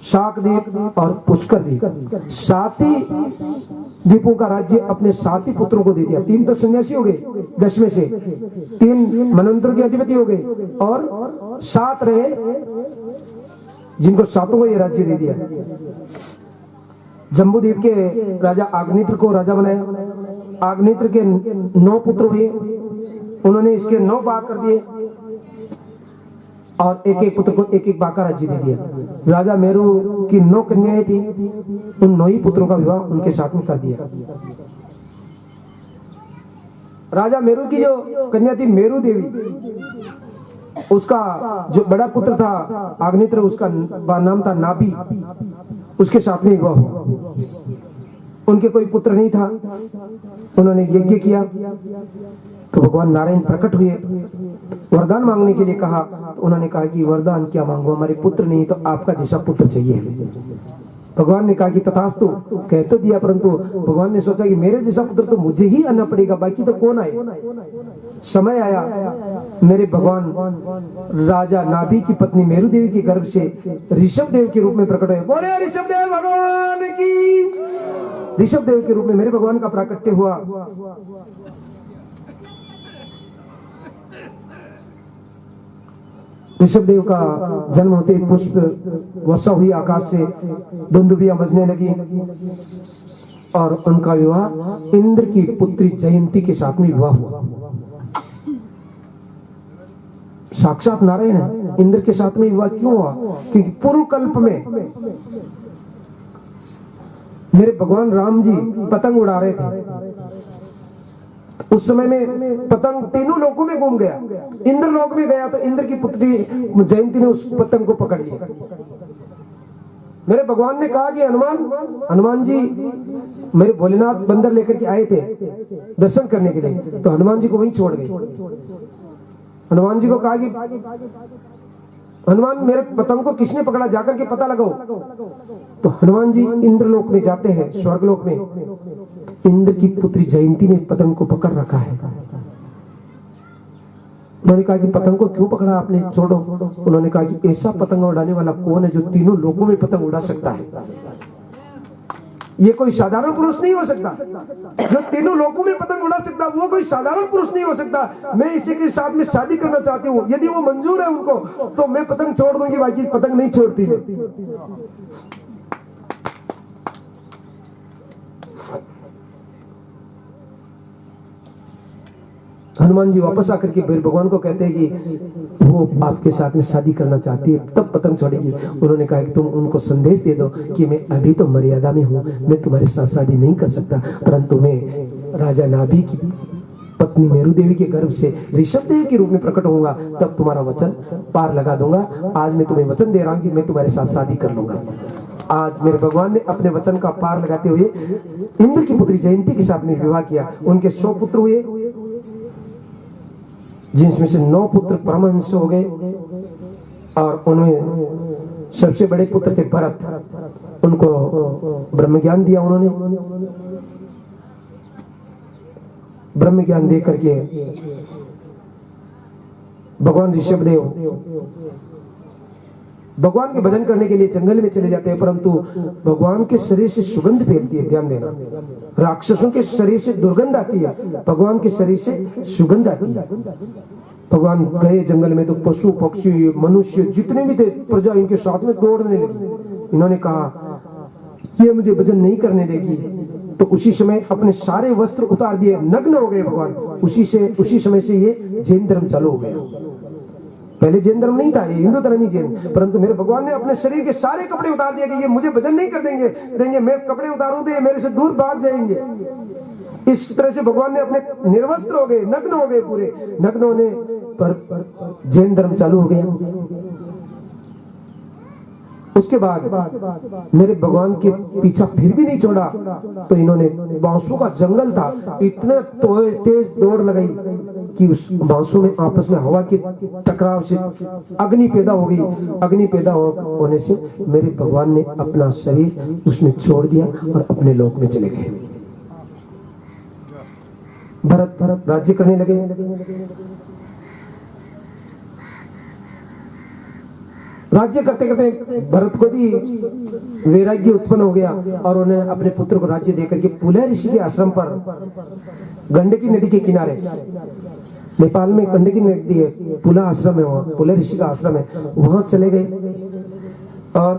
शाकद्वीप और पुष्कर द्वीप। 7 ही द्वीपों का राज्य अपने 7 ही पुत्रों को दे दिया। 3 तो सन्यासी हो गए 10 में से, 3 मनवंतर के अधिपति हो गए और 7 रहे जिनको 7 को ये राज्य दे दिया। जम्बूद्वीप के राजा आग्नेत्र को राजा बनाया। आग्नेत्र के 9 पुत्र हुए, उन्होंने इसके 9 भाग कर दिए और एक एक पुत्र को एक एक भाग का राज्य दे दिया। राजा मेरू की 9 कन्याएं थी, उन 9 ही पुत्रों का विवाह उनके साथ में कर दिया। राजा मेरू की जो कन्या थी मेरू देवी, उसका जो बड़ा पुत्र था आग्नेत्र, उसका नाम था नाभि, उसके साथ में विवाह हुआ। उनके कोई पुत्र नहीं था, उन्होंने यज्ञ किया तो भगवान नारायण प्रकट हुए, वरदान मांगने के लिए कहा। तो उन्होंने कहा कि वरदान क्या मांगो, हमारे पुत्र नहीं तो आपका जैसा पुत्र चाहिए। भगवान ने कहा कि तथास्तु, कह तो दिया, परंतु भगवान ने सोचा कि मेरे जैसा पुत्र तो मुझे ही आना पड़ेगा, बाकी तो कौन आए। समय आया, मेरे भगवान राजा नाभि की पत्नी मेरू देवी के गर्भ से ऋषभ देव के रूप में प्रकट हुए। बोले ऋषभ देव भगवान की। ऋषभ देव के रूप में मेरे भगवान का प्राकट्य हुआ। ऋषभ देव का जन्म होते पुष्प वर्षा हुई आकाश से, दुंदुभियां बजने लगी और उनका विवाह इंद्र की पुत्री जयंती के साथ में विवाह हुआ। साक्षात नारायण है, इंद्र के साथ में विवाह क्यों हुआ? क्योंकि पूर्व कल्प में मेरे भगवान राम जी पतंग उड़ा रहे थे। उस समय में पतंग तीनों लोकों में घूम गया। इंद्र लोक में गया तो इंद्र की पुत्री जयंती ने उस पतंग को पकड़ लिया। मेरे भगवान ने कहा कि हनुमान जी मेरे भोलेनाथ बंदर लेकर के आए थे दर्शन करने के लिए, तो हनुमान जी को वहीं छोड़ गए। हनुमान जी को कहा कि हनुमान मेरे पतंग को किसने पकड़ा, जाकर के पता लगाओ। तो हनुमान जी इंद्रलोक में जाते हैं, स्वर्गलोक में। इंद्र की पुत्री जयंती ने पतंग को पकड़ रखा है। उन्होंने कहा कि पतंग को क्यों पकड़ा आपने, छोड़ो। उन्होंने कहा कि ऐसा पतंग उड़ाने वाला कौन है जो तीनों लोगों में पतंग उड़ा सकता है। ये कोई साधारण पुरुष नहीं हो सकता जो तीनों लोगों में पतंग उड़ा सकता, वो कोई साधारण पुरुष नहीं हो सकता। मैं इसी के साथ में शादी करना चाहती हूँ, यदि वो मंजूर है उनको तो मैं पतंग छोड़ दूंगी, बाकी पतंग नहीं छोड़ती मैं। हनुमान जी वापस आकर के फिर भगवान को कहते हैं कि वो आपके साथ में शादी करना चाहती है, तब पतंग छोड़ेगी। उन्होंने कहा कि तुम उनको संदेश दे दो कि मैं अभी तो मर्यादा में हूँ, मैं तुम्हारे साथ शादी नहीं कर सकता, परंतु मैं राजा नाभि की पत्नी मेरू देवी के गर्भ से ऋषभ देव के रूप में प्रकट होऊंगा, तब तुम्हारा वचन पार लगा दूंगा। आज मैं तुम्हें वचन दे रहा हूँ कि मैं तुम्हारे साथ शादी कर लूंगा। आज मेरे भगवान ने अपने वचन का पार लगाते हुए इंद्र की पुत्री जयंती के साथ में विवाह किया। उनके 100 पुत्र हुए, जिसमें से 9 पुत्र परमहंस हो गए और उनमें सबसे बड़े पुत्र थे भरत। उनको ब्रह्म ज्ञान दिया उन्होंने। ब्रह्म ज्ञान दे करके भगवान ऋषभ देव भगवान के भजन करने के लिए जंगल में चले जाते हैं, परंतु भगवान के शरीर से सुगंध फैलती है। ध्यान देना, राक्षसों के शरीर से दुर्गंध आती है, भगवान के शरीर से सुगंध आती है। भगवान गए जंगल में तो पशु पक्षी मनुष्य जितने भी थे प्रजा इनके साथ में दौड़ने लगी। इन्होंने कहा ये मुझे भजन नहीं करने देगी, तो उसी समय अपने सारे वस्त्र उतार दिए, नग्न हो गए भगवान। उसी समय से ये जैन धर्म चालू हो गया। पहले जैन धर्म नहीं था, ये हिंदू धर्म ही जैन, परंतु मेरे भगवान ने अपने शरीर के सारे कपड़े उतार दिए कि ये मुझे भजन नहीं कर देंगे, मैं कपड़े उतारूं तो ये मेरे से दूर भाग जाएंगे। इस तरह से भगवान ने अपने निर्वस्त्र हो गए, नग्न हो गए, पूरे नग्न होने पर जैन धर्म चालू हो गया। उसके बाद मेरे भगवान के पीछा फिर भी नहीं छोड़ा, तो इन्होंने बांसों का जंगल था, इतने तेज दौड़ लगाई कि उस बांसों में आपस में हवा के टकराव से अग्नि पैदा हो गई। अग्नि पैदा होने से मेरे भगवान ने अपना शरीर उसमें छोड़ दिया और अपने लोक में चले गए। भरत राज्य करने लगे। राज्य करते करते भरत को भी वैराग्य उत्पन्न हो गया और उन्हें अपने पुत्र को राज्य देकर के पुलह ऋषि के आश्रम पर, गंडकी नदी के किनारे, नेपाल में गंडकी नदी है, पुलह आश्रम है, वहाँ पुलह ऋषि का आश्रम है, वहां चले गए और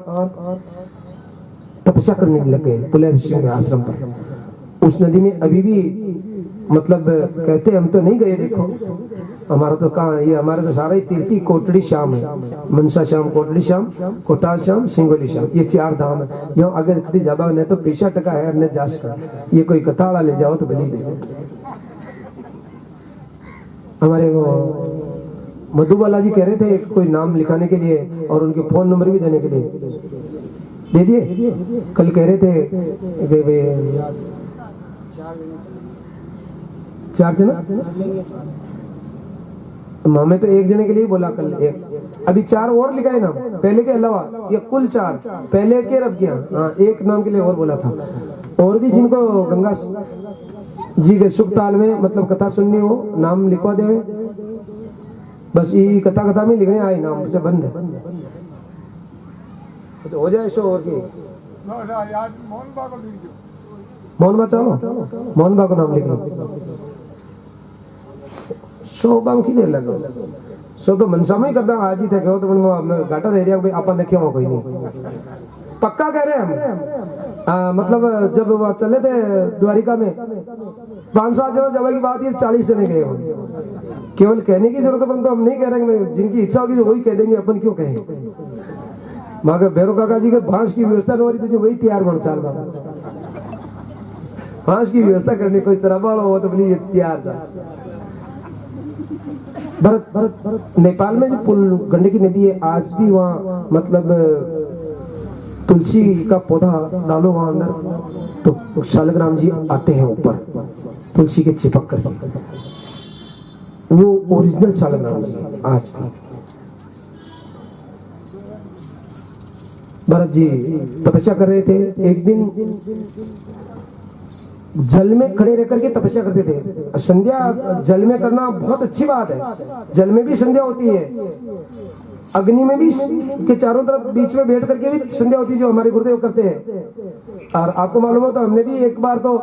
तपस्या करने लग गए पुलह ऋषि के आश्रम पर। उस नदी में अभी भी मतलब कहते हम तो नहीं गए, देखो हमारा तो कहाँ, ये हमारा तो सारा ही तीर्थी कोटड़ी श्याम है, मनसा श्याम, कोटड़ी श्याम, कोटाल श्याम, सिंगोली श्याम, ये 4 धाम है। यहाँ अगर कटी जाबा नहीं तो पैसा टका है न जास का, ये कोई कथा वाला ले जाओ तो बली दे। हमारे वो मधु बालाजी कह रहे थे कोई नाम लिखाने के लिए और उनके फोन नंबर भी देने के लिए, दे दिए। कल कह रहे थे कि 4 जना, हमें तो 1 जने के लिए बोला कल, एक अभी 4 और लिखाए नाम पहले के अलावा, ये कुल 4 पहले के रब किया। हाँ, 1 नाम के लिए और बोला था। और भी जिनको गंगा जी के सुख ताल में मतलब कथा सुननी हो, नाम लिखवा देवे, बस ये कथा में लिखने आए नाम से बंद है, तो हो जाए शो। और की मोहन बा, चलो मोहन बा को नाम लिख लो। सो बाम की देर लगा, सो तो मनसा में ही करता आज ही थे, कहो तो घाटा एरिया में अपन रखे हो कोई नहीं, पक्का कह रहे हम। मतलब जब वह चले थे द्वारिका में 5-7 जन जब की बात, ये 40 जने गए हो। केवल कहने की जरूरत है, तो हम नहीं कह रहे हैं, जिनकी इच्छा होगी वही कह देंगे, अपन क्यों कहें। मगर भैरव काका जी के भांस की व्यवस्था नहीं हो रही, तो वही तैयार बन चाल भांस की व्यवस्था करने कोई तरह वाला हो तो बोलिए तैयार था। भरत नेपाल में जो पुल गंडकी नदी है, आज भी वहाँ मतलब तुलसी का पौधा डालो वहां अंदर, तो शालग्राम जी आते हैं ऊपर तुलसी के चिपक करके, वो ओरिजिनल शालग्राम जी आज भी। भरत जी तपस्या कर रहे थे, एक दिन जल में खड़े रहकर के तपस्या करते थे। संध्या जल में करना बहुत अच्छी बात है, जल में भी संध्या होती है, अग्नि में भी के चारों तरफ बीच में बैठ करके भी संध्या होती है, जो हमारे गुरुदेव करते हैं। और आपको मालूम हो तो हमने भी एक बार तो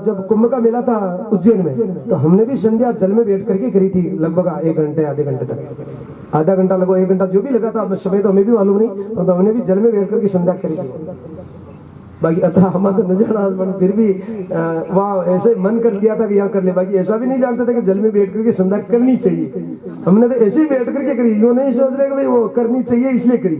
जब कुंभ का मेला था उज्जैन में, तो हमने भी संध्या जल में बैठ करके करी थी, लगभग 1 घंटे आधे घंटे तक, आधा घंटा लगो 1 घंटा जो भी लगा था, समय तो हमें भी मालूम नहीं, तो हमने भी जल में बैठ करके संध्या करी थी। बाकी अतः हमारा नजर फिर भी वहाँ ऐसे मन कर दिया था कि यहाँ कर ले, बाकी ऐसा भी नहीं जानते थे कि जल में बैठ करके संध्या करनी चाहिए। हमने तो ऐसे ही बैठ करके करी, वो नहीं सोच रहे कि भाई वो करनी चाहिए इसलिए करी।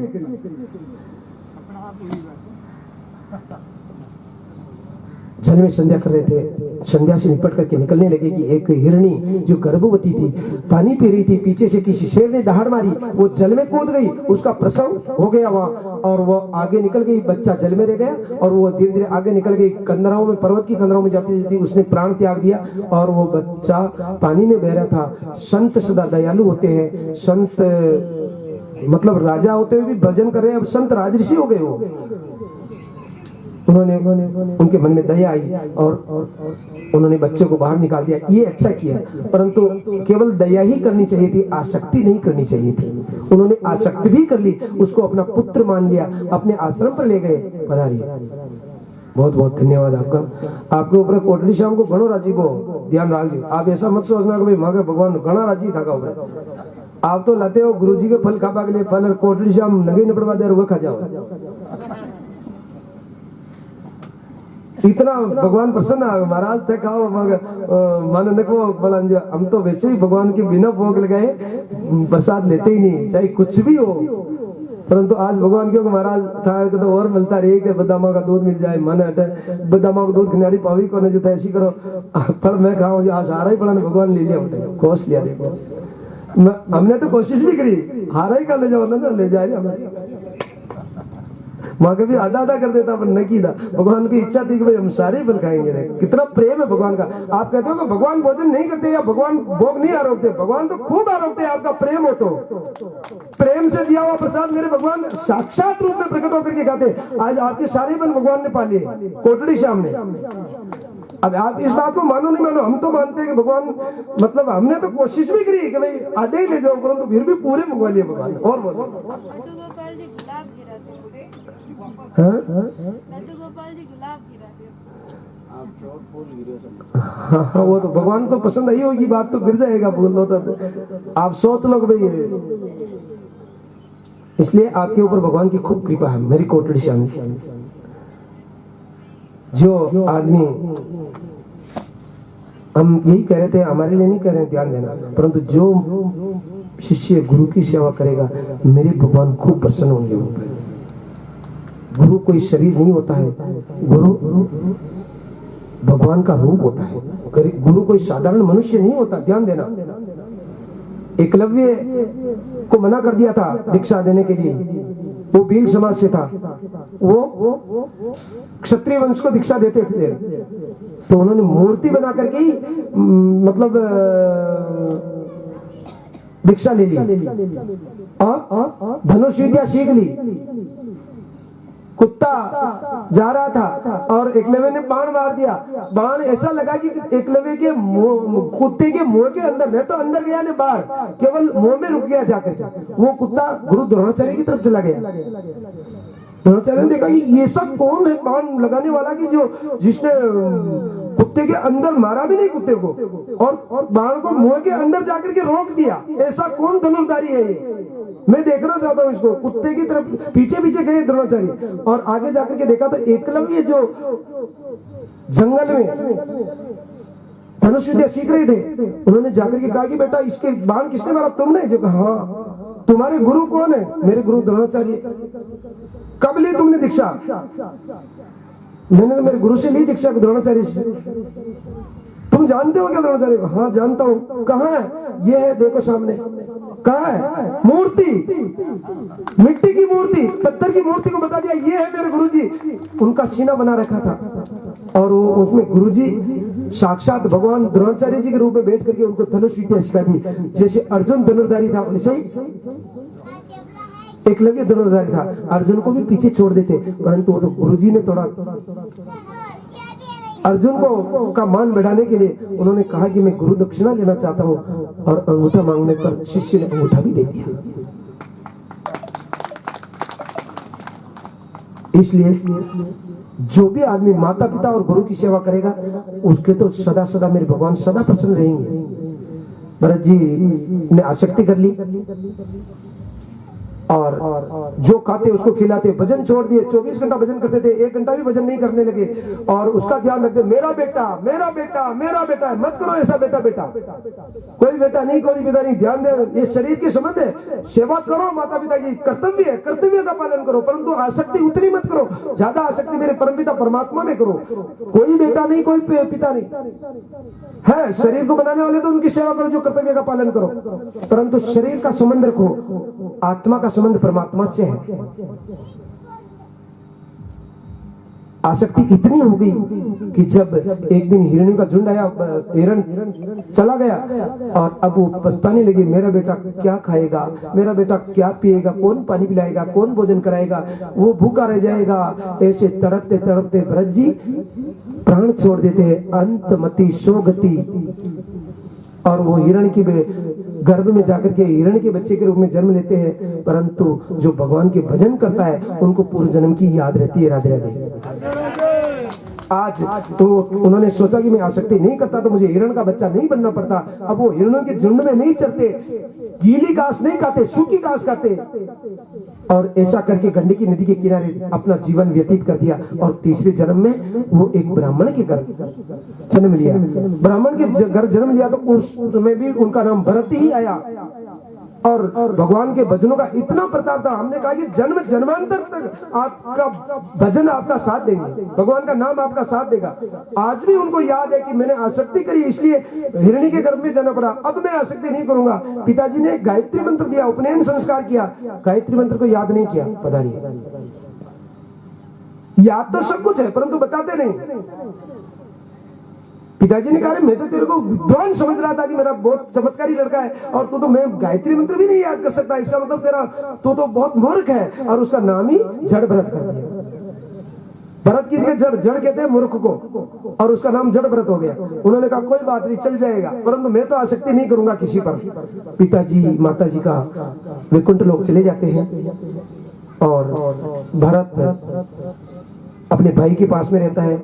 जल में संध्या कर रहे थे, संध्या से निपट करके निकलने लगे कि एक हिरणी जो गर्भवती थी, पानी पी रही थी, पीछे से किसी शेर ने दहाड़ मारी, वो जल में कूद गई, उसका प्रसव हो गया वहां, और वो आगे निकल गई, बच्चा जल में रह गया, और वो धीरे धीरे आगे निकल गई, कंदराओं में, पर्वत की कंदराओं में जाती जाती उसने प्राण त्याग दिया, और वो बच्चा पानी में बह रहा था। संत सदा दयालु होते हैं, संत मतलब राजा होते हुए भी भजन कर रहे हैं, अब संत राजऋषि हो गए। उन्होंने उनके मन में दया आई और उन्होंने बच्चे को बाहर निकाल दिया। ये अच्छा किया, परंतु केवल दया ही करनी चाहिए थी, आसक्ति नहीं करनी चाहिए थी। उन्होंने आसक्ति भी कर ली, उसको अपना पुत्र मान लिया, अपने आश्रम पर ले गए। पधारिए, बहुत बहुत धन्यवाद आपका। आपके ऊपर कोटली श्याम को घणो राजी को ध्यान रखिए। आप ऐसा मत सोचना कि भाई मांगे भगवान घना राजी था ऊपर। आप तो लाते हो गुरुजी के फल खापा के लिए फल, और कोटली श्याम नगे न पड़वा दे वो खा जाओ। इतना भगवान प्रसन्न है महाराज थे खाओ मन देखो बला। हम तो वैसे ही भगवान के बिना भोग लगाए प्रसाद लेते ही नहीं, चाहे कुछ भी हो। परंतु आज भगवान क्यों महाराज था तो और मिलता रहे कि बदामा का दूध मिल जाए, मन हटे बदामा का दूध किनारी पावी को जो था ऐसी करो फल मैं खाऊं जो आज हारा ही पड़ा भगवान ले लिया उठे कोस लिया। देखो हमने तो कोशिश भी करी, हारा ही कर ले जाओ ना ले जाए हमें। माँ कभी आधा आधा कर देता पर न की था। भगवान की इच्छा थी कि भाई हम सारे फल खाएंगे। कितना प्रेम है भगवान का। आप कहते हो कि भगवान भोजन नहीं करते या भगवान भोग नहीं आरोपते, भगवान तो खूब आरोपते हैं। आपका प्रेम हो तो प्रेम से दिया हुआ प्रसाद मेरे भगवान साक्षात रूप में प्रकट होकर के खाते। आज आपके सारे फल भगवान ने पाले कोटड़ी श्याम ने। अब आप इस बात को मानो नहीं मानो, हम तो मानते हैं कि भगवान मतलब हमने तो कोशिश भी करी कि भाई आधे ही ले जाओ, परंतु फिर भी पूरे मंगवा लिए भगवान। और बोलो हाँ, वो तो भगवान को पसंद आई होगी बात तो गिर जाएगा बोलो तो आप सोच लो भाई। इसलिए आपके ऊपर भगवान की खूब कृपा है मेरी कोटड़ी श्याम की। जो आदमी हम यही कह रहे थे, हमारे लिए नहीं कह रहे हैं ध्यान देना, परंतु जो शिष्य गुरु की सेवा करेगा मेरे भगवान खूब प्रसन्न होंगे उन पर। गुरु कोई शरीर नहीं होता है, गुरु भगवान का रूप होता है। गुरु कोई साधारण मनुष्य नहीं होता, ध्यान देना। एकलव्य को मना कर दिया था दीक्षा देने के लिए, वो भील समाज से था, वो क्षत्रिय वंश को दीक्षा देते थे। तो उन्होंने मूर्ति बना करके मतलब दीक्षा ले ली और धनुष विद्या सीख ली। कुत्ता जा रहा था और एकलव्य ने बाण मार दिया। बाण ऐसा लगा कि एकलव्य के कुत्ते के मुंह के अंदर, नहीं तो अंदर गया नहीं बाहर, केवल मुंह में रुक गया जाकर। वो कुत्ता गुरु द्रोणाचार्य की तरफ चला गया। द्रोणाचार्य ने देखा कि ये सब कौन है बाण लगाने वाला कि जो जिसने कुत्ते के अंदर मारा भी नहीं कुत्ते को और बाण को मुंह के अंदर जाकर के रोक दिया। ऐसा कौन धनुर्धारी है ये? मैं देखना चाहता हूँ इसको। कुत्ते की तरफ पीछे पीछे गए द्रोणाचार्य और आगे जाकर के देखा तो एकलव्य जो जंगल में धनुष विद्या सीख रहे थे, उन्होंने जाकर के कहा कि बेटा इसके बाण किसने मारा? तुमने? जो कहा हाँ। तुम्हारे गुरु कौन है? मेरे गुरु द्रोणाचार्य। कब ली तुमने दीक्षा? मैंने मेरे गुरु से ली दीक्षा द्रोणाचार्य से। तुम जानते हो क्या द्रोणाचार्य को? हाँ जानता हूँ। कहाँ है? ये है देखो सामने। कहाँ है? मूर्ति, मिट्टी की मूर्ति, पत्थर की मूर्ति को बता दिया ये है मेरे गुरुजी। उनका सीना बना रखा था और वो उसमें गुरुजी साक्षात भगवान द्रोणाचार्य जी के रूप में बैठ करके उनको धनुष विद्या सिखा दी। जैसे अर्जुन धनुर्धारी था वैसे ही एकलव्य धनुर्धारी था। अर्जुन को भी पीछे छोड़ देते, परंतु वो तो गुरुजी ने थोड़ा अर्जुन को का मान बढ़ाने के लिए उन्होंने कहा कि मैं गुरु दक्षिणा लेना चाहता हूँ और अंगूठा मांगने पर शिष्य ने अंगूठा भी दे दिया। इसलिए जो भी आदमी माता पिता और गुरु की सेवा करेगा उसके तो सदा सदा मेरे भगवान सदा प्रसन्न रहेंगे। भरत जी ने आसक्ति कर ली और जो खाते उसको खिलाते, भजन छोड़ दिए। 24 घंटा भजन करते थे, 1 घंटा भी भजन नहीं करने लगे और उसका ध्यान रखते मेरा बेटा मेरा बेटा मेरा बेटा। मत करो ऐसा बेटा बेटा, कोई बेटा नहीं कोई बेटा नहीं। ध्यान दे, ये शरीर के संबंध है। सेवा करो माता पिता की, कर्तव्य है, कर्तव्य का पालन करो, परंतु आसक्ति उतनी मत करो। ज्यादा आसक्ति मेरे परमपिता परमात्मा में करो। कोई बेटा नहीं कोई पिता नहीं है। शरीर को बनाने वाले तो उनकी सेवा करो, जो कर्तव्य का पालन करो, परंतु शरीर का संबंध रखो। आत्मा का संबंध परमात्मा से है। आसक्ति इतनी हो गई कि जब एक दिन हिरणियों का झुंड आया, हिरण चला गया और अब वो पछताने लगी, मेरा बेटा क्या खाएगा, मेरा बेटा क्या पिएगा, कौन पानी पिलाएगा, कौन भोजन कराएगा, वो भूखा रह जाएगा। ऐसे तड़पते तड़पते भरत जी प्राण छोड़ देते हैं, अंतमति सोगति। और वो हिरण की गर्भ में जाकर के हिरण के बच्चे के रूप में जन्म लेते हैं, परंतु जो भगवान के भजन करता है उनको पूर्व जन्म की याद रहती है। राधे राधे। आज तो उन्होंने सोचा कि मैं आसक्ति नहीं करता तो मुझे हिरण का बच्चा नहीं बनना पड़ता। अब वो हिरणों के झुंड में नहीं चलते, गीली घास नहीं खाते, सूखी घास खाते, और ऐसा करके गंडकी नदी के किनारे अपना जीवन व्यतीत कर दिया। और तीसरे जन्म में वो एक ब्राह्मण के घर जन्म लिया। ब्राह्मण के घर जन्म लिया तो उसमें भी उनका नाम भरत ही आया। और भगवान के भजनों का इतना प्रताप था, हमने कहा कि जन्म जन्मांतर तक आपका भजन आपका साथ देंगे, भगवान का नाम आपका साथ देगा। आज भी उनको याद है कि मैंने आसक्ति करी इसलिए हिरणी के गर्भ में जाना पड़ा, अब मैं आसक्ति नहीं करूंगा। पिताजी ने गायत्री मंत्र दिया, उपनयन संस्कार किया, गायत्री मंत्र को याद नहीं किया। पधारी, याद तो सब कुछ है परंतु बताते नहीं। पिताजी ने कहा मैं तो तेरे को विद्वान समझ रहा था कि मेरा बहुत चमत्कारी लड़का है, और तू तो मैं गायत्री मंत्र भी नहीं याद कर सकता, इसका मतलब तेरा तू तो बहुत मूर्ख है। और उसका नाम ही जड़ भरत कर दिया। भरत की जगह जड़, जड़ कहते हैं मूर्ख को, और उसका नाम जड़ भरत हो गया। उन्होंने कहा कोई बात नहीं, चल जाएगा, परंतु मैं तो आसक्ति नहीं करूंगा किसी पर। पिताजी माताजी का वैकुंठ लोक चले जाते हैं और भरत अपने भाई के पास में रहता है।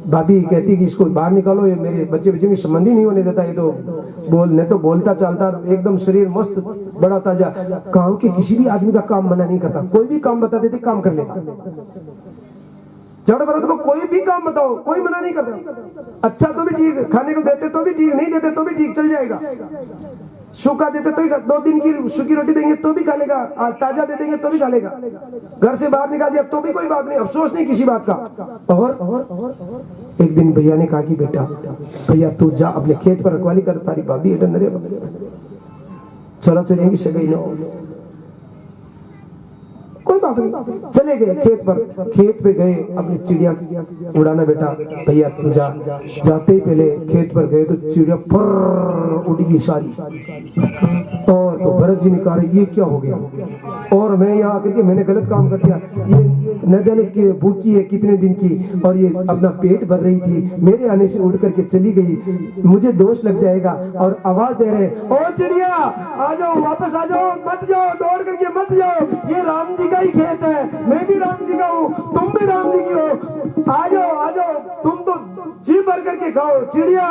भाभी कहती कि इसको बाहर निकालो, ये मेरे बच्चे बच्चे की संबंधी नहीं होने देता, ये तो बोलता चालता एकदम शरीर मस्त बड़ा ताजा। गांव के किसी भी आदमी का काम मना नहीं करता, कोई भी काम बता देते काम कर लेता। जड़ भरत को कोई भी काम बताओ कोई मना नहीं करता। अच्छा तो भी ठीक, खाने को देते तो भी ठीक, नहीं देते तो भी ठीक, चल जाएगा। सूखा देते तो ही, 2 दिन की सूखी रोटी देंगे तो भी खा लेगा, ताजा दे देंगे तो भी खा लेगा, घर से बाहर निकाल दिया तो भी कोई बात नहीं, अफसोस नहीं किसी बात का। और एक दिन भैया ने कहा कि बेटा भैया तू जा अपने खेत पर रखवाली कर, तारी भाभी एटन रे चला चलेंगी सगई न, कोई बात नहीं। चले गए खेत पर, खेत पे गए अपनी चिड़िया उड़ाना। बेटा भैया तू जा। जाते ही पहले खेत पर गए तो चिड़िया फर उड़ गई सारी। और तो भरत जी ने कहा ये क्या हो गया, और मैं यहाँ आकर के मैंने गलत काम कर दिया, ये न जाने कि भूखी है कितने दिन की, और ये अपना पेट भर रही थी, मेरे आने से उड़ करके चली गई, मुझे दोष लग जाएगा। और आवाज दे रहे ओ चिड़िया आ जाओ, वापस आ जाओ, मत जाओ, दौड़ करके मत जाओ, ये राम जी का ही खेत है, मैं भी राम जी का हूँ, तुम भी राम जी की हो, आ जाओ, तुम तो जी भर करके खाओ। चिड़िया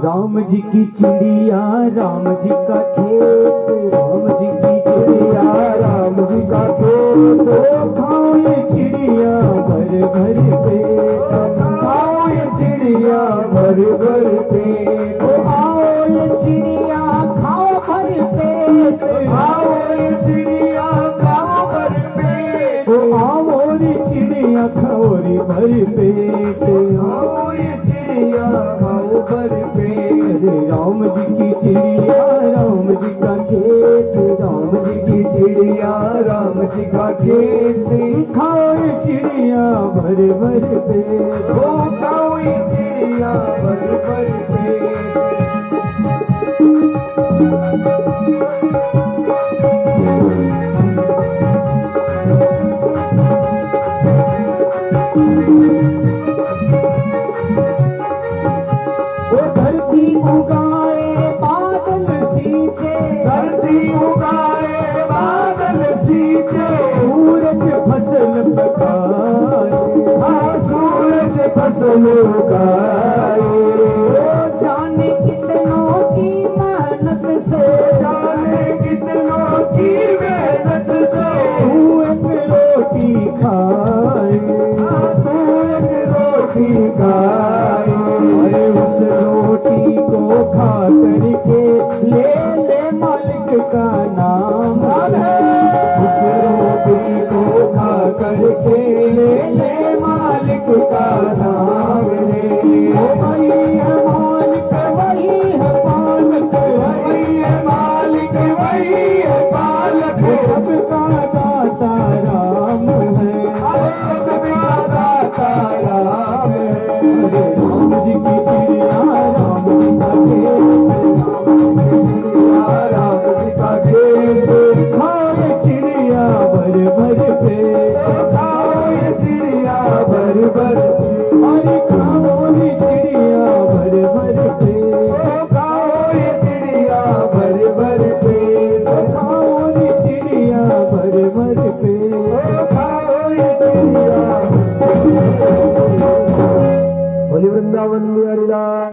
राम जी की चिड़िया राम जी का खेत, राम जी की चिड़िया राम जी का खेत, खाओ ये चिड़िया भर भर पेट, खाओ ये चिड़िया भर भर पेट, आओ ये चिड़िया खाओ भर पेट, आओ ये चिड़िया खाओ भर पेट, आओ ये चिड़िया खाओ रे भर पेट, आओ ये चिड़िया खाओ भर पेट। राम जी की चिड़िया राम जी का खेत, राम जी की चिड़िया राम जी का खेत, खाओ ये चिड़िया भर भर पेट, खाओ ये चिड़िया भर भर पेट।